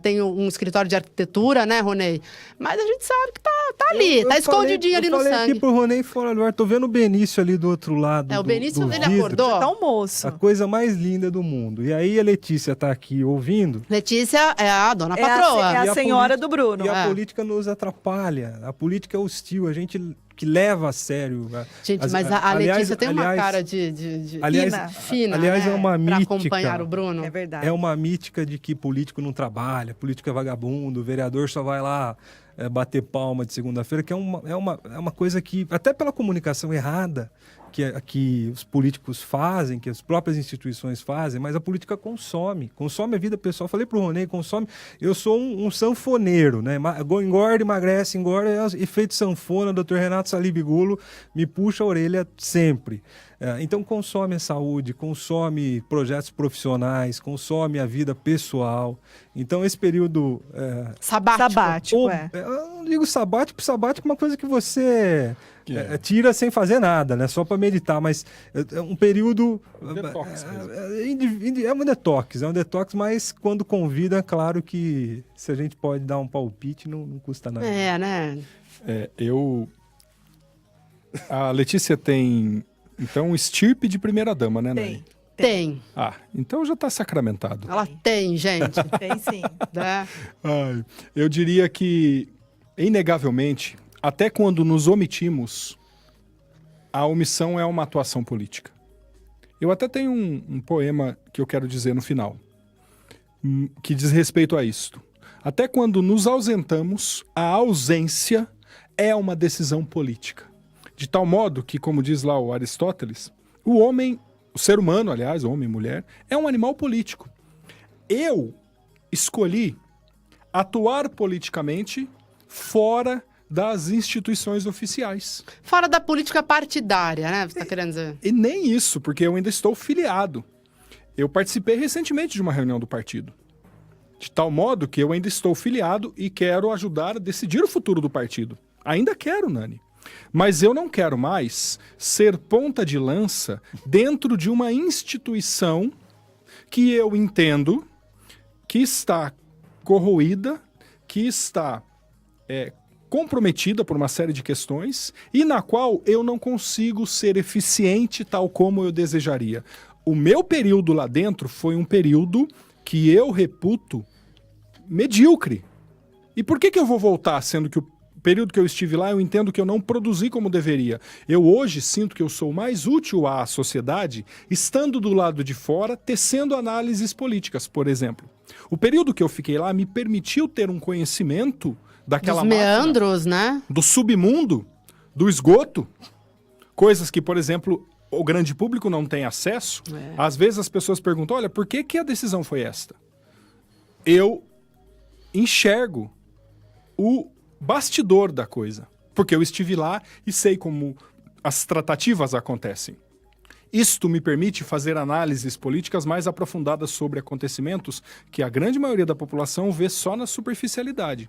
tem um escritório de arquitetura, né, Ronei? Mas a gente sabe que tá ali, tá escondidinho ali no sangue. Aqui pro Ronei fora do ar, tô vendo o Benício ali do outro lado. O Benício, do ele vidro. acordou? Tá um moço. A coisa mais linda do mundo. E aí a Letícia tá aqui ouvindo. Letícia é a dona patroa. É a senhora do Bruno. E a política nos atrapalha. A política é hostil. A gente que leva a sério. Gente, mas a Letícia tem uma cara de fina, aliás, né? É uma mítica. Pra acompanhar o Bruno. É verdade. É uma mítica de que político não trabalha, político é vagabundo, o vereador só vai lá bater palma de segunda-feira, que é uma coisa que, até pela comunicação errada que os políticos fazem, que as próprias instituições fazem, mas a política consome a vida pessoal. Falei pro Ronei, consome. Eu sou um sanfoneiro, né? Engorda, emagrece, engorda, efeito sanfona, Dr. Renato Salibigulo me puxa a orelha sempre. Então consome a saúde, consome projetos profissionais, consome a vida pessoal. Então esse período... sabático, eu não digo sabático é uma coisa que você... tira sem fazer nada, né? Só para meditar, mas é um período... É um detox, mas quando convida, claro que se a gente pode dar um palpite, não custa nada. Né? A Letícia tem, então, estirpe de primeira-dama, né, Nani? Tem. Então já está sacramentado. Ela tem, gente. Tem sim. Eu diria que, inegavelmente, até quando nos omitimos, a omissão é uma atuação política. Eu até tenho um poema que eu quero dizer no final, que diz respeito a isto. Até quando nos ausentamos, a ausência é uma decisão política. De tal modo que, como diz lá o Aristóteles, o ser humano, aliás, homem e mulher, é um animal político. Eu escolhi atuar politicamente fora das instituições oficiais. Fora da política partidária, né? Você está querendo dizer? E nem isso, porque eu ainda estou filiado. Eu participei recentemente de uma reunião do partido. De tal modo que eu ainda estou filiado e quero ajudar a decidir o futuro do partido. Ainda quero, Nani. Mas eu não quero mais ser ponta de lança dentro de uma instituição que eu entendo que está corroída, que está comprometida por uma série de questões e na qual eu não consigo ser eficiente tal como eu desejaria. O meu período lá dentro foi um período que eu reputo medíocre. E por que eu vou voltar, sendo que o período que eu estive lá, eu entendo que eu não produzi como deveria. Eu hoje sinto que eu sou mais útil à sociedade estando do lado de fora, tecendo análises políticas, por exemplo. O período que eu fiquei lá me permitiu ter um conhecimento daquela Dos meandros, né? Do submundo, do esgoto, coisas que, por exemplo, o grande público não tem acesso. Às vezes as pessoas perguntam, olha, por que a decisão foi esta? Eu enxergo o bastidor da coisa, porque eu estive lá e sei como as tratativas acontecem. Isto me permite fazer análises políticas mais aprofundadas sobre acontecimentos que a grande maioria da população vê só na superficialidade.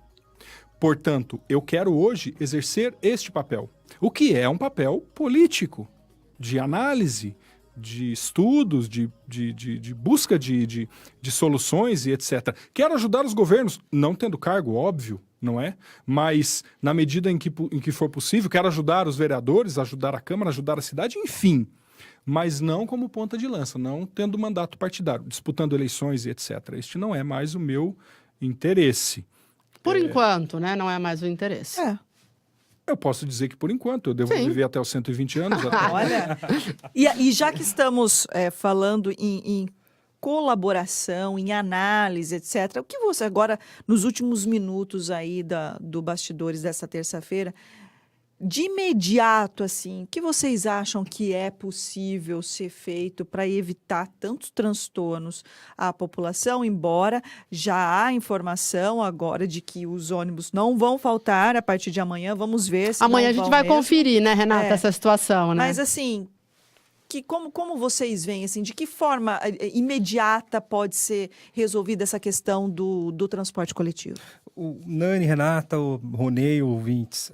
Portanto, eu quero hoje exercer este papel, o que é um papel político, de análise, de estudos, de busca de soluções e etc. Quero ajudar os governos, não tendo cargo, óbvio, não é? Mas, na medida em que for possível, quero ajudar os vereadores, ajudar a Câmara, ajudar a cidade, enfim. Mas não como ponta de lança, não tendo mandato partidário, disputando eleições e etc. Este não é mais o meu interesse. Por enquanto, né? Não é mais o interesse. Eu posso dizer que por enquanto, eu devo viver até os 120 anos. Olha, e já que estamos falando em colaboração, em análise, etc. O que você agora, nos últimos minutos aí do Bastidores dessa terça-feira, de imediato, assim, o que vocês acham que é possível ser feito para evitar tantos transtornos à população, embora já há informação agora de que os ônibus não vão faltar a partir de amanhã, vamos ver se amanhã não a gente vão vai mesmo. conferir, né, Renata, essa situação, né? Mas assim, como vocês veem, assim, de que forma imediata pode ser resolvida essa questão do transporte coletivo? O Nani, Renata, o Ronei, ouvintes,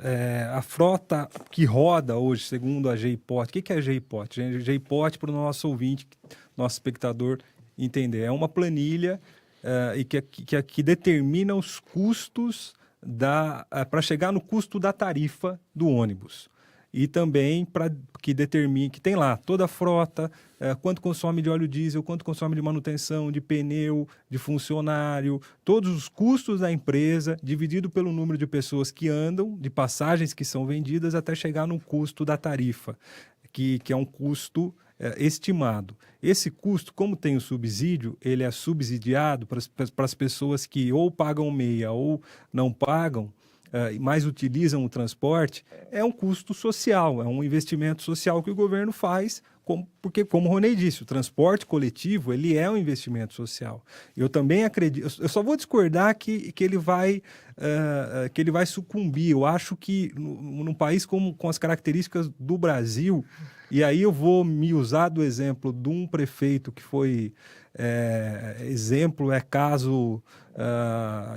a frota que roda hoje, segundo a GIPOT, o que é a GIPOT? GIPOT, para o nosso ouvinte, nosso espectador entender, é uma planilha que determina os custos para chegar no custo da tarifa do ônibus. E também que determine, que tem lá toda a frota, quanto consome de óleo diesel, quanto consome de manutenção, de pneu, de funcionário, todos os custos da empresa, dividido pelo número de pessoas que andam, de passagens que são vendidas, até chegar no custo da tarifa, que é um custo estimado. Esse custo, como tem o subsídio, ele é subsidiado para as pessoas que ou pagam meia ou não pagam, mais utilizam o transporte, é um custo social, é um investimento social que o governo faz, porque, como o Ronei disse, o transporte coletivo ele é um investimento social. Eu também acredito, eu só vou discordar que ele vai sucumbir. Eu acho que num país com as características do Brasil, e aí eu vou me usar do exemplo de um prefeito que foi caso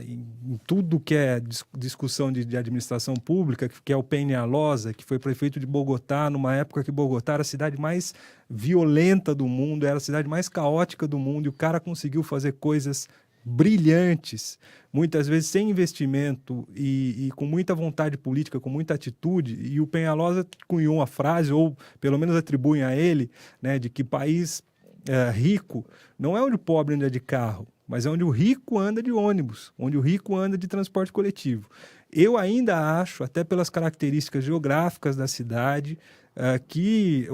em tudo que é discussão de administração pública, que é o Peñalosa, que foi prefeito de Bogotá, numa época que Bogotá era a cidade mais violenta do mundo, era a cidade mais caótica do mundo, e o cara conseguiu fazer coisas brilhantes, muitas vezes sem investimento e com muita vontade política, com muita atitude, e o Peñalosa cunhou uma frase, ou pelo menos atribuem a ele, né, de que país rico não é onde o pobre anda de carro, mas é onde o rico anda de ônibus, onde o rico anda de transporte coletivo. Eu ainda acho, até pelas características geográficas da cidade, que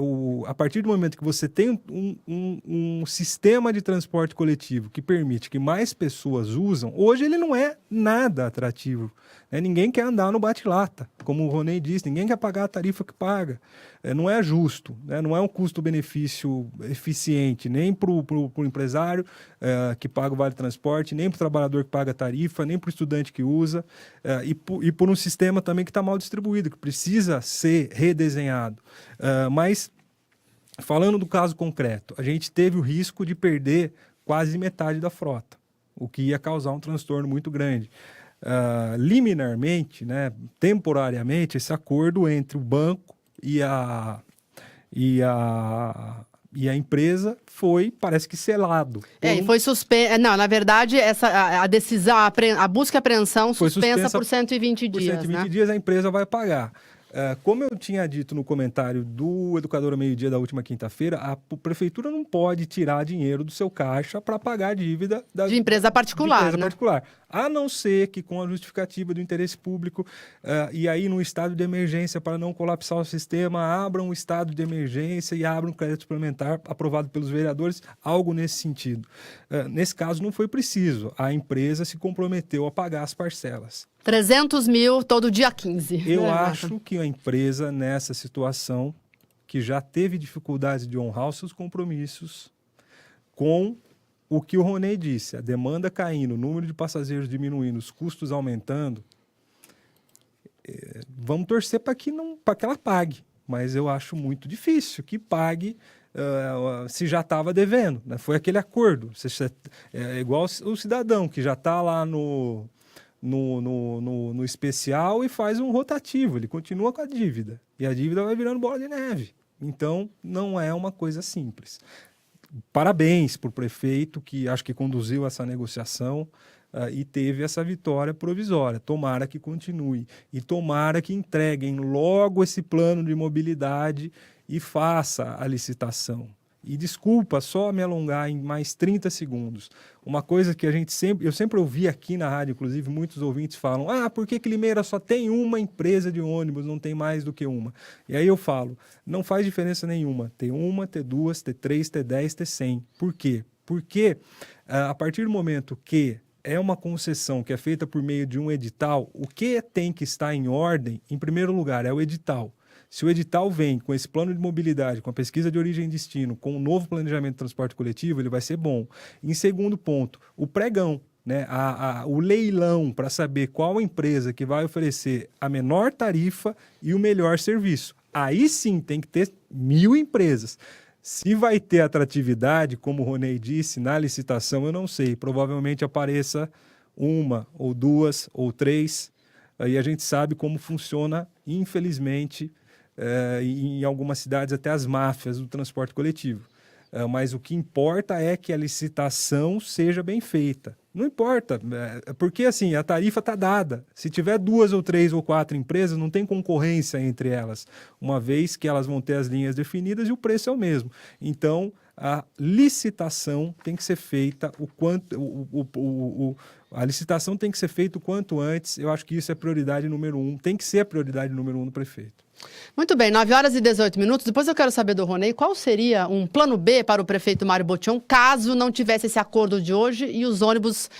a partir do momento que você tem um sistema de transporte coletivo que permite que mais pessoas usam, hoje ele não é nada atrativo. Né? Ninguém quer andar no bate-lata, como o Ronei disse, ninguém quer pagar a tarifa que paga. Não é justo, né? Não é um custo-benefício eficiente, nem para o empresário que paga o vale-transporte, nem para o trabalhador que paga a tarifa, nem para o estudante que usa, e por um sistema também que está mal distribuído, que precisa ser redesenhado. Mas, falando do caso concreto, a gente teve o risco de perder quase metade da frota, o que ia causar um transtorno muito grande. Liminarmente, né, temporariamente, esse acordo entre o banco e a empresa parece que selado. E foi suspenso. Não, na verdade, a decisão, a busca e apreensão suspensa por 120 dias. Por 120 dias a empresa vai pagar. Como eu tinha dito no comentário do Educador ao Meio-Dia da última quinta-feira, a prefeitura não pode tirar dinheiro do seu caixa para pagar a dívida de empresa particular. A não ser que com a justificativa do interesse público e aí num estado de emergência para não colapsar o sistema, abram um estado de emergência e abram um crédito suplementar aprovado pelos vereadores, algo nesse sentido. Nesse caso não foi preciso, a empresa se comprometeu a pagar as parcelas. 300 mil todo dia 15. Eu acho que a empresa, nessa situação, que já teve dificuldades de honrar os seus compromissos, com o que o Ronei disse, a demanda caindo, o número de passageiros diminuindo, os custos aumentando, vamos torcer para que ela pague. Mas eu acho muito difícil que pague se já estava devendo. Né? Foi aquele acordo. É igual o cidadão que já está lá no especial e faz um rotativo, ele continua com a dívida. E a dívida vai virando bola de neve. Então, não é uma coisa simples. Parabéns para o prefeito, que acho que conduziu essa negociação e teve essa vitória provisória. Tomara que continue. E tomara que entreguem logo esse plano de mobilidade e faça a licitação. E desculpa só me alongar em mais 30 segundos. Uma coisa que eu sempre ouvi aqui na rádio, inclusive muitos ouvintes falam, por que Limeira só tem uma empresa de ônibus, não tem mais do que uma? E aí eu falo, não faz diferença nenhuma, ter uma, ter duas, ter três, ter 10, ter 100. Por quê? Porque a partir do momento que é uma concessão que é feita por meio de um edital, o que tem que estar em ordem, em primeiro lugar, é o edital. Se o edital vem com esse plano de mobilidade, com a pesquisa de origem e destino, com o novo planejamento de transporte coletivo, ele vai ser bom. Em segundo ponto, o pregão, né? O leilão para saber qual empresa que vai oferecer a menor tarifa e o melhor serviço. Aí sim tem que ter 1000 empresas. Se vai ter atratividade, como o Ronei disse, na licitação, eu não sei. Provavelmente apareça uma, ou duas, ou três. Aí a gente sabe como funciona, infelizmente, em algumas cidades até as máfias do transporte coletivo. Mas o que importa é que a licitação seja bem feita. Não importa, porque assim, a tarifa está dada. Se tiver 2 ou 3 ou 4 empresas, não tem concorrência entre elas, uma vez que elas vão ter as linhas definidas e o preço é o mesmo. Então, a licitação tem que ser feita a licitação tem que ser feita o quanto antes. Eu acho que isso é prioridade número 1, tem que ser a prioridade número 1 do prefeito. Muito bem, 9h18. Depois eu quero saber do Ronei qual seria um plano B para o prefeito Mário Botion caso não tivesse esse acordo de hoje e os ônibus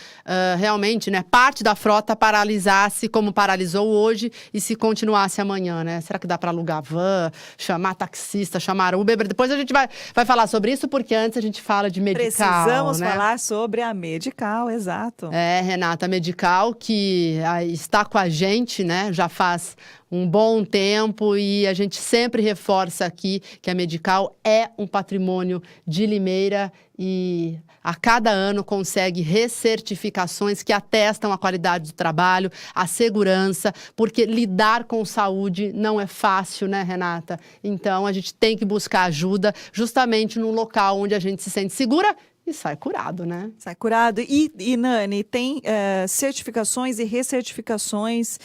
realmente, né, parte da frota paralisasse como paralisou hoje e se continuasse amanhã, né? Será que dá para alugar van, chamar taxista, chamar Uber? Depois a gente vai falar sobre isso, porque antes a gente fala de Medical. Precisamos falar sobre a Medical, exato. Renata, a Medical que está com a gente, né, já faz um bom tempo e a gente sempre reforça aqui que a Medical é um patrimônio de Limeira e a cada ano consegue recertificações que atestam a qualidade do trabalho, a segurança, porque lidar com saúde não é fácil, né, Renata? Então a gente tem que buscar ajuda justamente num local onde a gente se sente segura e sai curado, né? Sai curado. E Nani, tem certificações e recertificações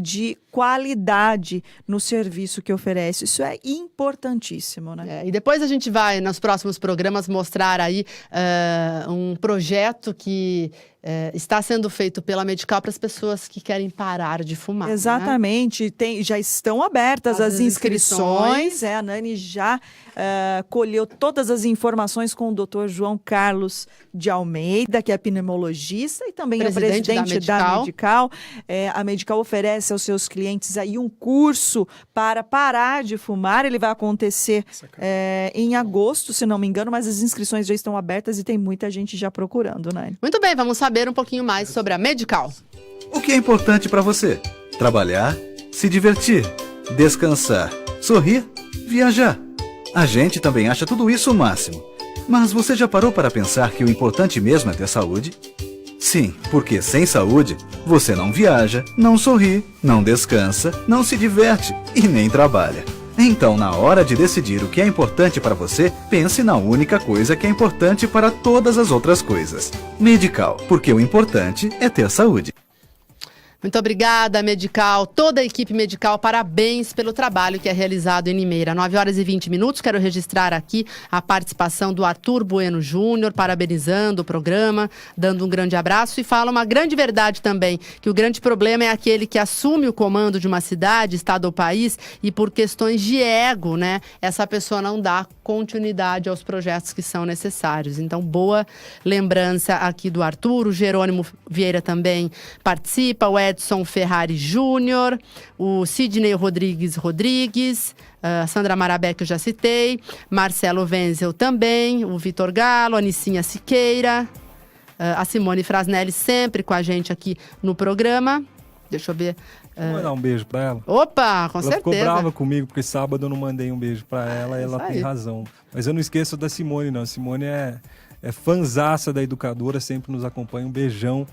de qualidade no serviço que oferece. Isso é importantíssimo, né? E depois a gente vai, nos próximos programas, mostrar aí um projeto que está sendo feito pela Medical para as pessoas que querem parar de fumar. Exatamente, né? Já estão abertas as inscrições. A Nani já colheu todas as informações com o Dr. João Carlos de Almeida, que é pneumologista e também é presidente da Medical. A Medical oferece aos seus clientes aí um curso para parar de fumar. Ele vai acontecer em agosto, se não me engano, mas as inscrições já estão abertas e tem muita gente já procurando, Nani. Muito bem, vamos saber um pouquinho mais sobre a Medical. O que é importante para você? Trabalhar, se divertir, descansar, sorrir, viajar. A gente também acha tudo isso o máximo. Mas você já parou para pensar que o importante mesmo é ter saúde? Sim, porque sem saúde, você não viaja, não sorri, não descansa, não se diverte e nem trabalha. Então, na hora de decidir o que é importante para você, pense na única coisa que é importante para todas as outras coisas. Medical, porque o importante é ter saúde. Muito obrigada, Medical, toda a equipe Medical, parabéns pelo trabalho que é realizado em Limeira. 9h20, quero registrar aqui a participação do Arthur Bueno Júnior, parabenizando o programa, dando um grande abraço e fala uma grande verdade também, que o grande problema é aquele que assume o comando de uma cidade, estado ou país e por questões de ego, né, essa pessoa não dá continuidade aos projetos que são necessários. Então, boa lembrança aqui do Arthur, o Jerônimo Vieira também participa, o Edson Ferrari Júnior, o Sidney Rodrigues, a Sandra Marabé, que eu já citei, Marcelo Wenzel também, o Vitor Galo, a Nicinha Siqueira, a Simone Frasnelli sempre com a gente aqui no programa. Deixa eu ver. Vou mandar um beijo pra ela. Opa, com certeza. Ela ficou brava comigo, porque sábado eu não mandei um beijo pra ela e ela tem razão. Mas eu não esqueço da Simone, não. A Simone é fanzaça da Educadora, sempre nos acompanha. Um beijão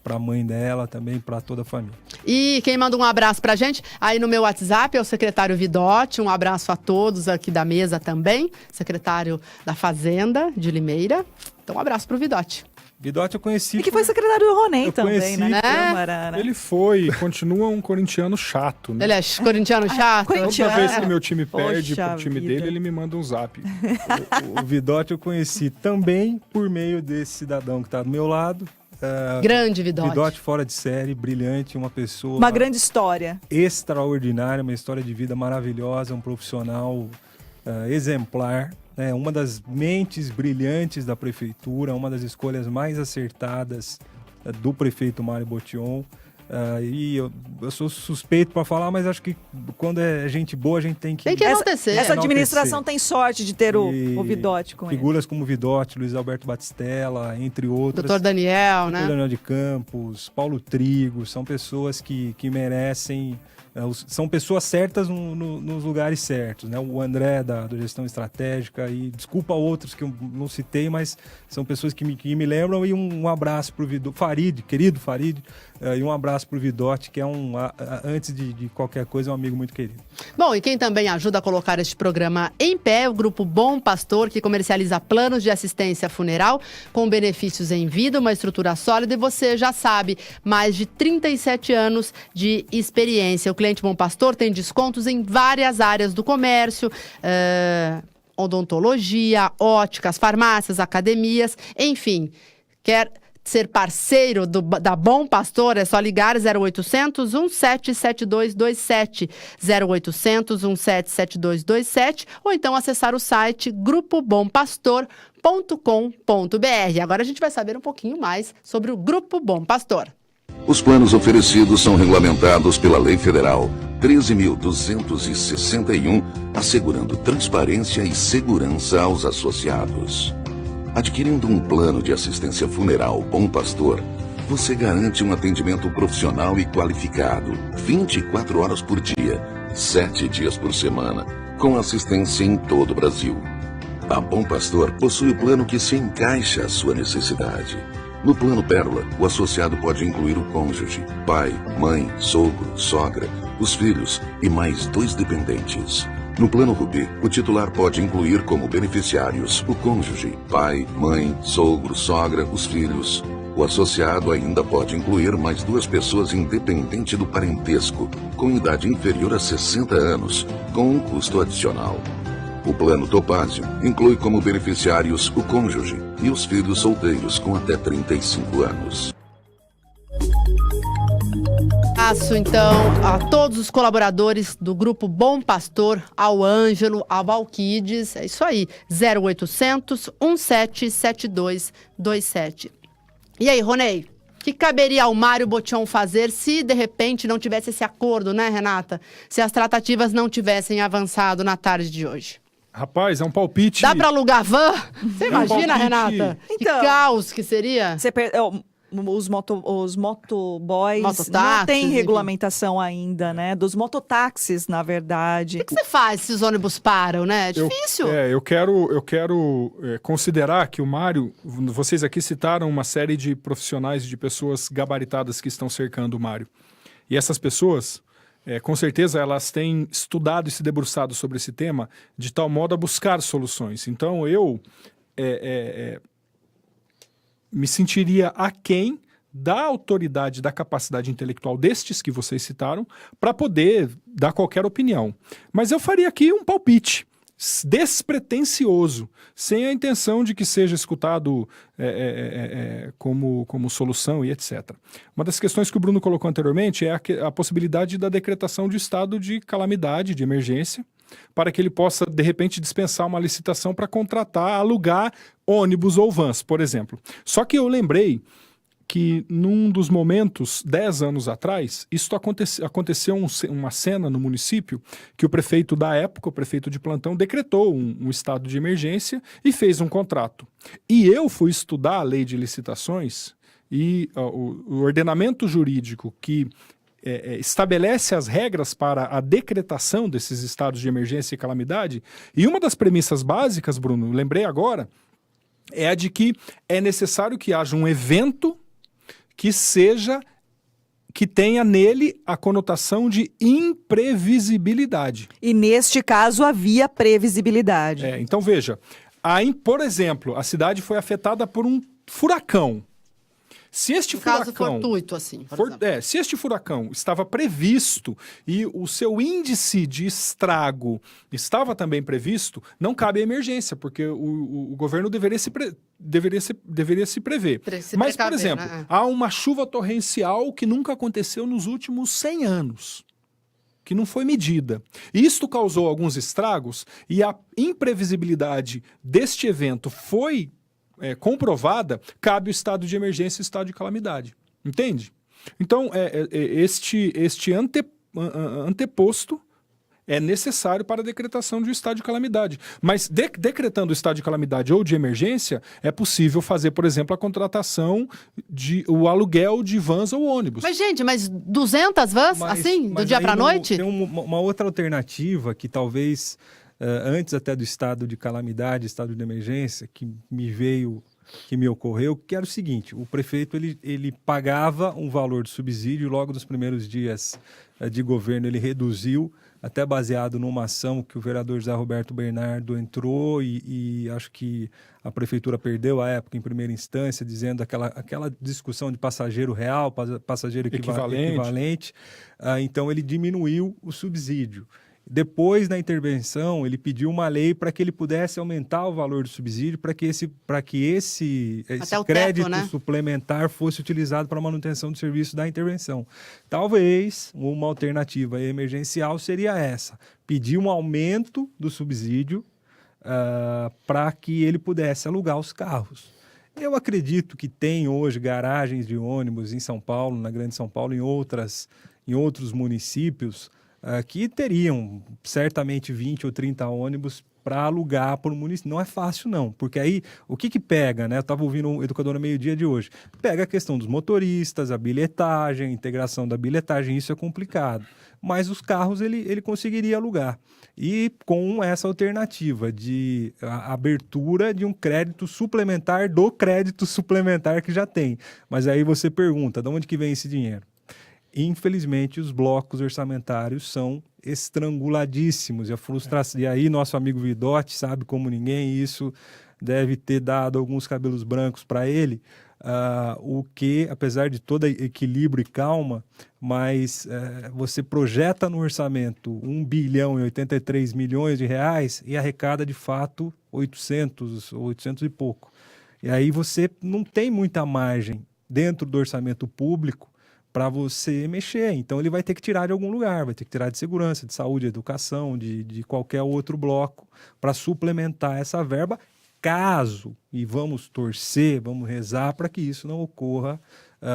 pra mãe dela, também pra toda a família. E quem manda um abraço pra gente, aí no meu WhatsApp é o secretário Vidotti, um abraço a todos aqui da mesa também, secretário da Fazenda de Limeira. Então um abraço pro Vidotti. Vidotti eu conheci... E que foi secretário do Ronei também, né? Câmara, né? Ele foi, continua um corintiano chato, né? Ele é corintiano chato? Toda vez que meu time perde pro time dele, ele me manda um zap. O Vidotti eu conheci também por meio desse cidadão que tá do meu lado. Grande Vidotti. Vidotti fora de série, brilhante, uma pessoa... Uma grande história. Extraordinária, uma história de vida maravilhosa, um profissional exemplar. Uma das mentes brilhantes da prefeitura, uma das escolhas mais acertadas do prefeito Mário Botion. E eu sou suspeito para falar, mas acho que quando é gente boa, a gente tem que... Tem que acontecer. Essa administração tem sorte de ter o Vidotti com ele. Figuras como Vidotti, Luiz Alberto Batistella, entre outros. Doutor Daniel, né? Daniel de Campos, Paulo Trigo, são pessoas que merecem... São pessoas certas nos lugares certos, né? O André da Gestão Estratégica e desculpa outros que eu não citei, mas são pessoas que me lembram, e um abraço para o Farid, querido Farid, e um abraço para o Vidotti, que é antes de qualquer coisa, um amigo muito querido. Bom, e quem também ajuda a colocar este programa em pé é o Grupo Bom Pastor, que comercializa planos de assistência funeral com benefícios em vida, uma estrutura sólida, e você já sabe, mais de 37 anos de experiência. O cliente Bom Pastor tem descontos em várias áreas do comércio, odontologia, óticas, farmácias, academias, enfim. Quer ser parceiro da Bom Pastor, é só ligar 0800 177227, 0800 177227, ou então acessar o site grupobompastor.com.br. Agora a gente vai saber um pouquinho mais sobre o Grupo Bom Pastor. Os planos oferecidos são regulamentados pela Lei Federal 13.261, assegurando transparência e segurança aos associados. Adquirindo um plano de assistência funeral Bom Pastor, você garante um atendimento profissional e qualificado, 24 horas por dia, 7 dias por semana, com assistência em todo o Brasil. A Bom Pastor possui o plano que se encaixa à sua necessidade. No Plano Pérola, o associado pode incluir o cônjuge, pai, mãe, sogro, sogra, os filhos e mais 2 dependentes. No Plano Rubi, o titular pode incluir como beneficiários o cônjuge, pai, mãe, sogro, sogra, os filhos. O associado ainda pode incluir mais 2 pessoas independente do parentesco, com idade inferior a 60 anos, com um custo adicional. O Plano Topázio inclui como beneficiários o cônjuge e os filhos solteiros com até 35 anos. Abraço, então, a todos os colaboradores do Grupo Bom Pastor, ao Ângelo, ao Alquides. É isso aí, 0800 177227. E aí, Ronei, o que caberia ao Mário Botion fazer se, de repente, não tivesse esse acordo, né, Renata? Se as tratativas não tivessem avançado na tarde de hoje? Rapaz, é um palpite. Dá pra alugar van? Você imagina, palpite. Renata? Então, que caos que seria? Os motoboys Mototáxis, não tem enfim. regulamentação ainda, né? Dos mototáxis, na verdade. O que você faz se os ônibus param, né? É difícil. Eu quero considerar que o Mário, vocês aqui citaram uma série de profissionais e de pessoas gabaritadas que estão cercando o Mário. E essas pessoas, com certeza, elas têm estudado e se debruçado sobre esse tema de tal modo a buscar soluções. Então, eu me sentiria aquém da autoridade, da capacidade intelectual destes que vocês citaram para poder dar qualquer opinião. Mas eu faria aqui um palpite despretensioso, sem a intenção de que seja escutado como solução e etc. Uma das questões que o Bruno colocou anteriormente é a possibilidade da decretação de estado de calamidade, de emergência, para que ele possa, de repente, dispensar uma licitação para contratar, alugar ônibus ou vans, por exemplo. Só que eu lembrei que num dos momentos, 10 anos atrás, aconteceu uma cena no município que o prefeito da época, o prefeito de plantão, decretou um estado de emergência e fez um contrato. E eu fui estudar a lei de licitações e o ordenamento jurídico que estabelece as regras para a decretação desses estados de emergência e calamidade. E uma das premissas básicas, Bruno, lembrei agora, é a de que é necessário que haja um evento que tenha nele a conotação de imprevisibilidade. E neste caso havia previsibilidade. Então veja, por exemplo, a cidade foi afetada por um furacão. Se este caso fortuito, assim, se este furacão estava previsto e o seu índice de estrago estava também previsto, não cabe a emergência, porque o governo deveria se prever. Mas, por exemplo, há uma chuva torrencial que nunca aconteceu nos últimos 100 anos, que não foi medida. Isto causou alguns estragos e a imprevisibilidade deste evento foi comprovada, cabe o estado de emergência e o estado de calamidade. Entende? Então, este anteposto é necessário para a decretação de um estado de calamidade. Mas decretando o estado de calamidade ou de emergência, é possível fazer, por exemplo, a contratação o aluguel de vans ou ônibus. Mas, gente, 200 vans, assim, do dia para a noite? Tem uma outra alternativa que talvez... antes até do estado de calamidade, estado de emergência, que me ocorreu, que era o seguinte: o prefeito ele pagava um valor de subsídio, logo nos primeiros dias de governo ele reduziu, até baseado numa ação que o vereador José Roberto Bernardo entrou e acho que a prefeitura perdeu à época em primeira instância, dizendo aquela discussão de passageiro real, passageiro equivalente. Então ele diminuiu o subsídio. Depois, na intervenção, ele pediu uma lei para que ele pudesse aumentar o valor do subsídio para que esse crédito suplementar fosse utilizado para a manutenção do serviço da intervenção. Talvez uma alternativa emergencial seria essa: pedir um aumento do subsídio para que ele pudesse alugar os carros. Eu acredito que tem hoje garagens de ônibus em São Paulo, na Grande São Paulo, em outros municípios, que teriam certamente 20 ou 30 ônibus para alugar por um município. Não é fácil, não, porque aí o que pega, né? Eu estava ouvindo um educador a meio-dia de hoje. Pega a questão dos motoristas, a bilhetagem, a integração da bilhetagem, isso é complicado. Mas os carros ele conseguiria alugar. E com essa alternativa de abertura de um crédito suplementar do crédito suplementar que já tem. Mas aí você pergunta, de onde que vem esse dinheiro? Infelizmente, os blocos orçamentários são estranguladíssimos. E a frustração. E aí, nosso amigo Vidotti sabe como ninguém, isso deve ter dado alguns cabelos brancos para ele. o que, apesar de todo equilíbrio e calma, mas você projeta no orçamento 1 bilhão e 83 milhões de reais e arrecada de fato 800 e pouco. E aí você não tem muita margem dentro do orçamento público para você mexer. Então ele vai ter que tirar de algum lugar, vai ter que tirar de segurança, de saúde, educação, de qualquer outro bloco para suplementar essa verba, caso, e vamos torcer, vamos rezar para que isso não ocorra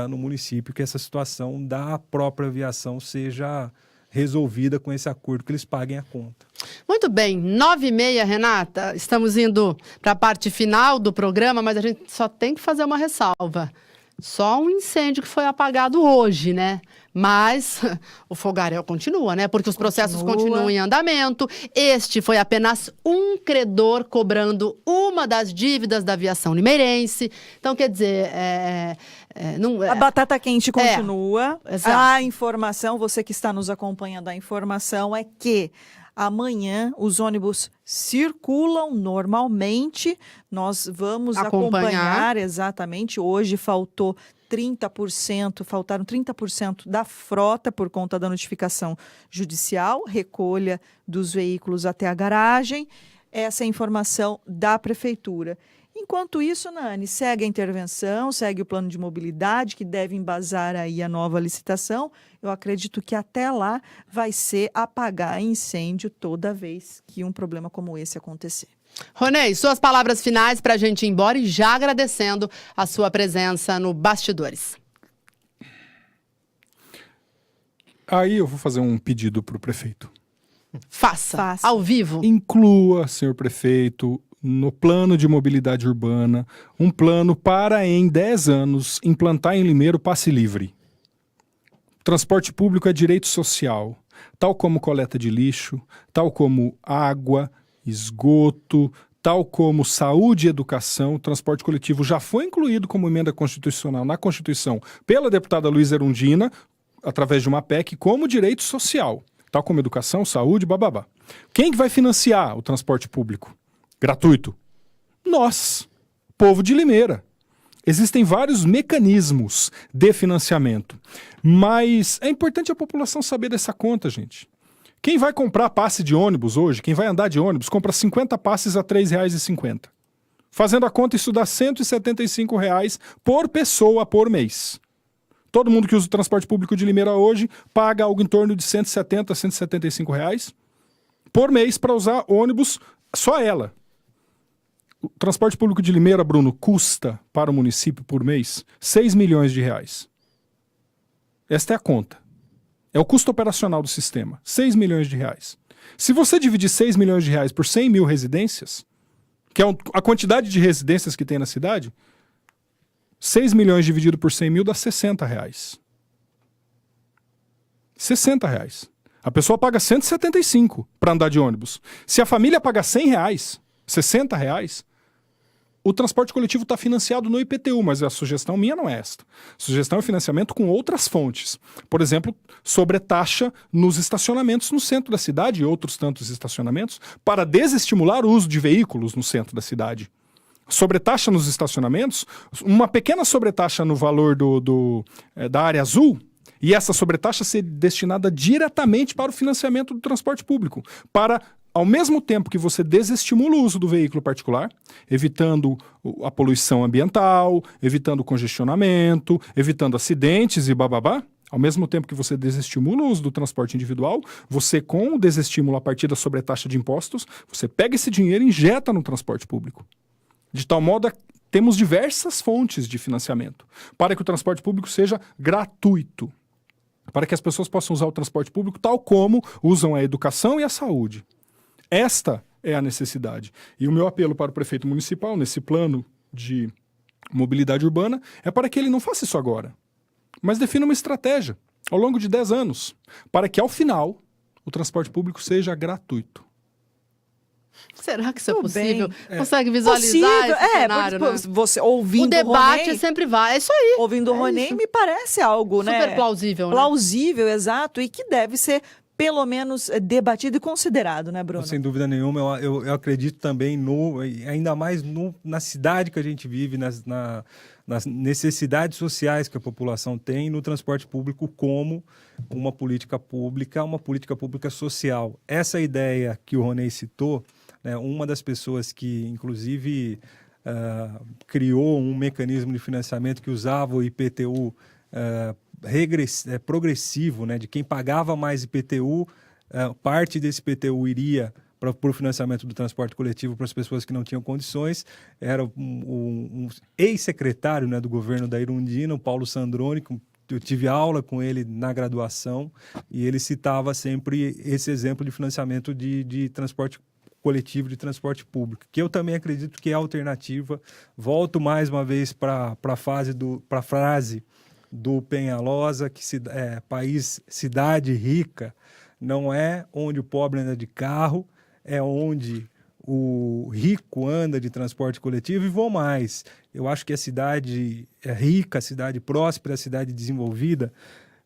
no município, que essa situação da própria aviação seja resolvida com esse acordo, que eles paguem a conta. Muito bem, 9h30, Renata, estamos indo para a parte final do programa, mas a gente só tem que fazer uma ressalva. Só um incêndio que foi apagado hoje, né? Mas o fogaréu continua, né? Porque os processos continuam em andamento. Este foi apenas um credor cobrando uma das dívidas da aviação limeirense. Então, quer dizer, a batata quente continua. Exato. A informação, você que está nos acompanhando, a informação é que amanhã os ônibus circulam normalmente. Nós vamos acompanhar exatamente. Hoje faltaram 30% da frota por conta da notificação judicial, recolha dos veículos até a garagem. Essa é a informação da prefeitura. Enquanto isso, Nani, segue a intervenção, segue o plano de mobilidade, que deve embasar aí a nova licitação. Eu acredito que até lá vai ser apagar incêndio toda vez que um problema como esse acontecer. Ronei, suas palavras finais para a gente ir embora e já agradecendo a sua presença no Bastidores. Aí eu vou fazer um pedido para o prefeito. Faça, ao vivo. Inclua, senhor prefeito, no plano de mobilidade urbana, um plano para, em 10 anos, implantar em Limeira o passe livre. Transporte público é direito social, tal como coleta de lixo, tal como água, esgoto, tal como saúde e educação. O transporte coletivo já foi incluído como emenda constitucional na Constituição pela deputada Luísa Erundina, através de uma PEC, como direito social, tal como educação, saúde, bababá. Quem vai financiar o transporte público gratuito? Nós, povo de Limeira. Existem vários mecanismos de financiamento, mas é importante a população saber dessa conta, gente. Quem vai comprar passe de ônibus hoje, quem vai andar de ônibus, compra 50 passes a R$ 3,50. Fazendo a conta, isso dá R$ 175 por pessoa por mês. Todo mundo que usa o transporte público de Limeira hoje paga algo em torno de R$ 170 a R$ 175 por mês para usar ônibus, só ela. O transporte público de Limeira, Bruno, custa para o município por mês R$ 6 milhões. Esta é a conta. É o custo operacional do sistema, R$ 6 milhões. Se você dividir R$ 6 milhões por 100 mil residências, que é a quantidade de residências que tem na cidade, 6 milhões dividido por 100 mil dá R$ 60. R$ 60. A pessoa paga 175 para andar de ônibus. Se a família paga R$ 100, R$ 60, o transporte coletivo está financiado no IPTU, mas a sugestão minha não é esta. A sugestão é financiamento com outras fontes. Por exemplo, sobretaxa nos estacionamentos no centro da cidade e outros tantos estacionamentos para desestimular o uso de veículos no centro da cidade. Sobretaxa nos estacionamentos, uma pequena sobretaxa no valor da área azul, e essa sobretaxa ser destinada diretamente para o financiamento do transporte público, para, ao mesmo tempo que você desestimula o uso do veículo particular, evitando a poluição ambiental, evitando o congestionamento, evitando acidentes e bababá, ao mesmo tempo que você desestimula o uso do transporte individual, você, com o desestímulo a partir da sobretaxa de impostos, você pega esse dinheiro e injeta no transporte público. De tal modo, temos diversas fontes de financiamento para que o transporte público seja gratuito, para que as pessoas possam usar o transporte público tal como usam a educação e a saúde. Esta é a necessidade. E o meu apelo para o prefeito municipal, nesse plano de mobilidade urbana, é para que ele não faça isso agora, mas defina uma estratégia ao longo de 10 anos, para que, ao final, o transporte público seja gratuito. Será que isso é possível? Consegue visualizar esse cenário, né? Você ouvindo o debate Ronei, sempre vai, é isso aí. Ouvindo o Ronei, me parece algo, super né? plausível, né? Plausível, exato, e que deve ser pelo menos debatido e considerado, né, Bruno? Sem dúvida nenhuma, eu acredito também ainda mais na cidade que a gente vive, na nas necessidades sociais que a população tem no transporte público como uma política pública social. Essa ideia que o Ronei citou, né, uma das pessoas que, inclusive, criou um mecanismo de financiamento que usava o IPTU progressivo, né, de quem pagava mais IPTU, parte desse IPTU iria para o financiamento do transporte coletivo para as pessoas que não tinham condições. Era um ex-secretário, né, do governo da Irundina, o Paulo Sandroni. Eu tive aula com ele na graduação e ele citava sempre esse exemplo de financiamento de transporte coletivo, de transporte público, que eu também acredito que é alternativa. Volto mais uma vez para a frase do Penhalosa, que cidade rica não é onde o pobre anda de carro, é onde o rico anda de transporte coletivo. E vou mais, eu acho que a cidade é rica, a cidade próspera, a cidade desenvolvida,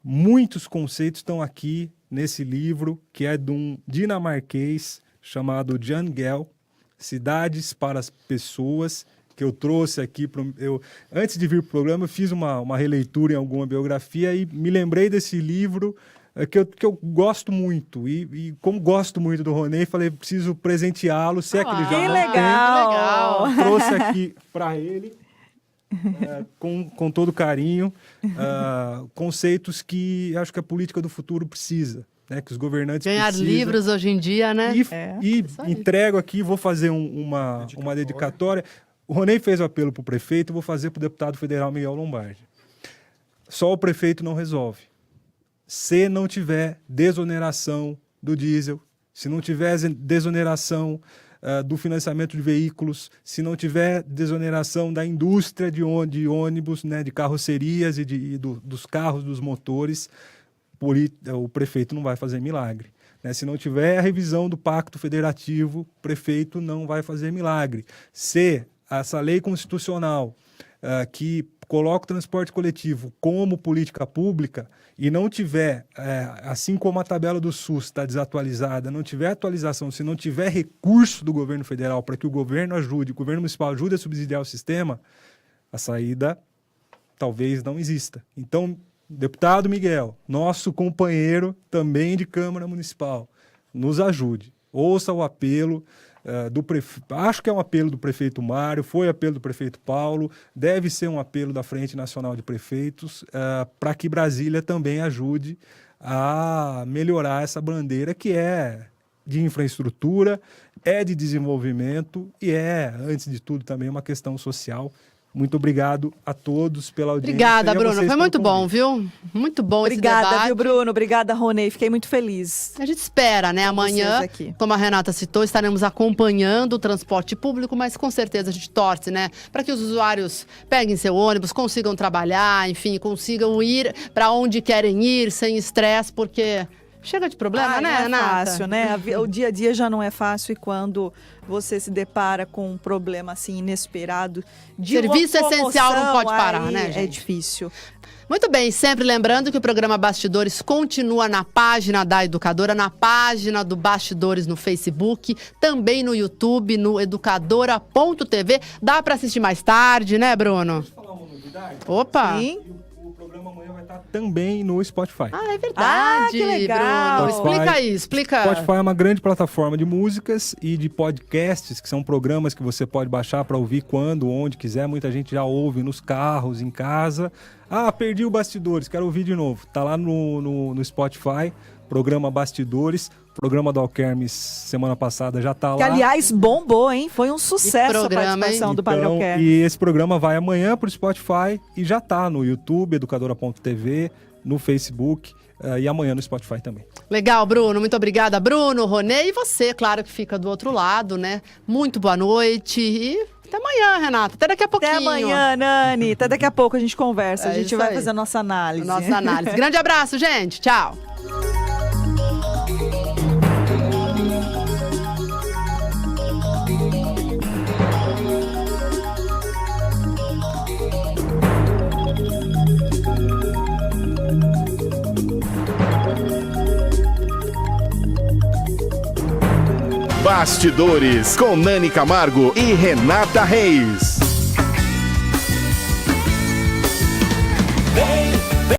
muitos conceitos estão aqui nesse livro, que é de um dinamarquês chamado Jan Gehl, Cidades para as Pessoas, que eu trouxe aqui. Antes de vir para o programa, eu fiz uma releitura em alguma biografia e me lembrei desse livro que eu gosto muito. E como gosto muito do Ronei, falei, preciso presenteá-lo, se é que ele já não legal. tem. Trouxe aqui para ele, com todo carinho, conceitos que acho que a política do futuro precisa. Né, que os governantes ganhar precisam. Livros hoje em dia, né? E entrego aqui, vou fazer uma dedicatória. O Ronei fez o apelo para o prefeito, vou fazer para o deputado federal Miguel Lombardi. Só o prefeito não resolve. Se não tiver desoneração do diesel, se não tiver desoneração do financiamento de veículos, se não tiver desoneração da indústria de ônibus, né, de carrocerias e dos carros, dos motores, o prefeito não vai fazer milagre. Né? Se não tiver a revisão do Pacto Federativo, o prefeito não vai fazer milagre. Se essa lei constitucional que coloca o transporte coletivo como política pública e não tiver, assim como a tabela do SUS está desatualizada, não tiver atualização, se não tiver recurso do governo federal para que o governo municipal ajude a subsidiar o sistema, a saída talvez não exista. Então, deputado Miguel, nosso companheiro também de Câmara Municipal, nos ajude. Ouça o apelo do prefeito. Acho que é um apelo do prefeito Mário, foi apelo do prefeito Paulo, deve ser um apelo da Frente Nacional de Prefeitos para que Brasília também ajude a melhorar essa bandeira que é de infraestrutura, é de desenvolvimento e antes de tudo, também uma questão social. Muito obrigado a todos pela audiência. Obrigada, Bruno. Foi muito bom, viu? Muito bom Obrigada, esse debate. Viu, Bruno? Obrigada, Ronei. Fiquei muito feliz. A gente espera, né? Amanhã, como a Renata citou, estaremos acompanhando o transporte público, mas com certeza a gente torce, né? Para que os usuários peguem seu ônibus, consigam trabalhar, enfim, consigam ir para onde querem ir, sem estresse, porque chega de problema, né, Renata? Não é fácil, né? O dia a dia já não é fácil e quando você se depara com um problema assim inesperado de serviço essencial não pode parar, né, gente? É difícil. Muito bem, sempre lembrando que o programa Bastidores continua na página da Educadora, na página do Bastidores no Facebook, também no YouTube, no educadora.tv. Dá para assistir mais tarde, né, Bruno? Posso falar uma novidade? Opa! Sim. O programa amanhã vai estar também no Spotify. Ah, é verdade, que legal. Bruno. Explica aí, explica. Spotify é uma grande plataforma de músicas e de podcasts, que são programas que você pode baixar para ouvir quando, onde quiser. Muita gente já ouve nos carros, em casa. Ah, perdi o Bastidores, quero ouvir de novo. Tá lá no Spotify, programa Bastidores. Programa do Alquermes semana passada já tá lá. Que, aliás, bombou, hein? Foi um sucesso a participação do Padre Alquermes. E esse programa vai amanhã pro Spotify e já tá no YouTube, educadora.tv, no Facebook e amanhã no Spotify também. Legal, Bruno. Muito obrigada, Bruno, Ronei. E você, claro, que fica do outro lado, né? Muito boa noite e até amanhã, Renata. Até daqui a pouquinho. Até amanhã, Nani. Até daqui a pouco a gente conversa. A gente vai fazer a nossa análise. Nossa análise. Grande abraço, gente. Tchau. Bastidores com Nani Camargo e Renata Reis.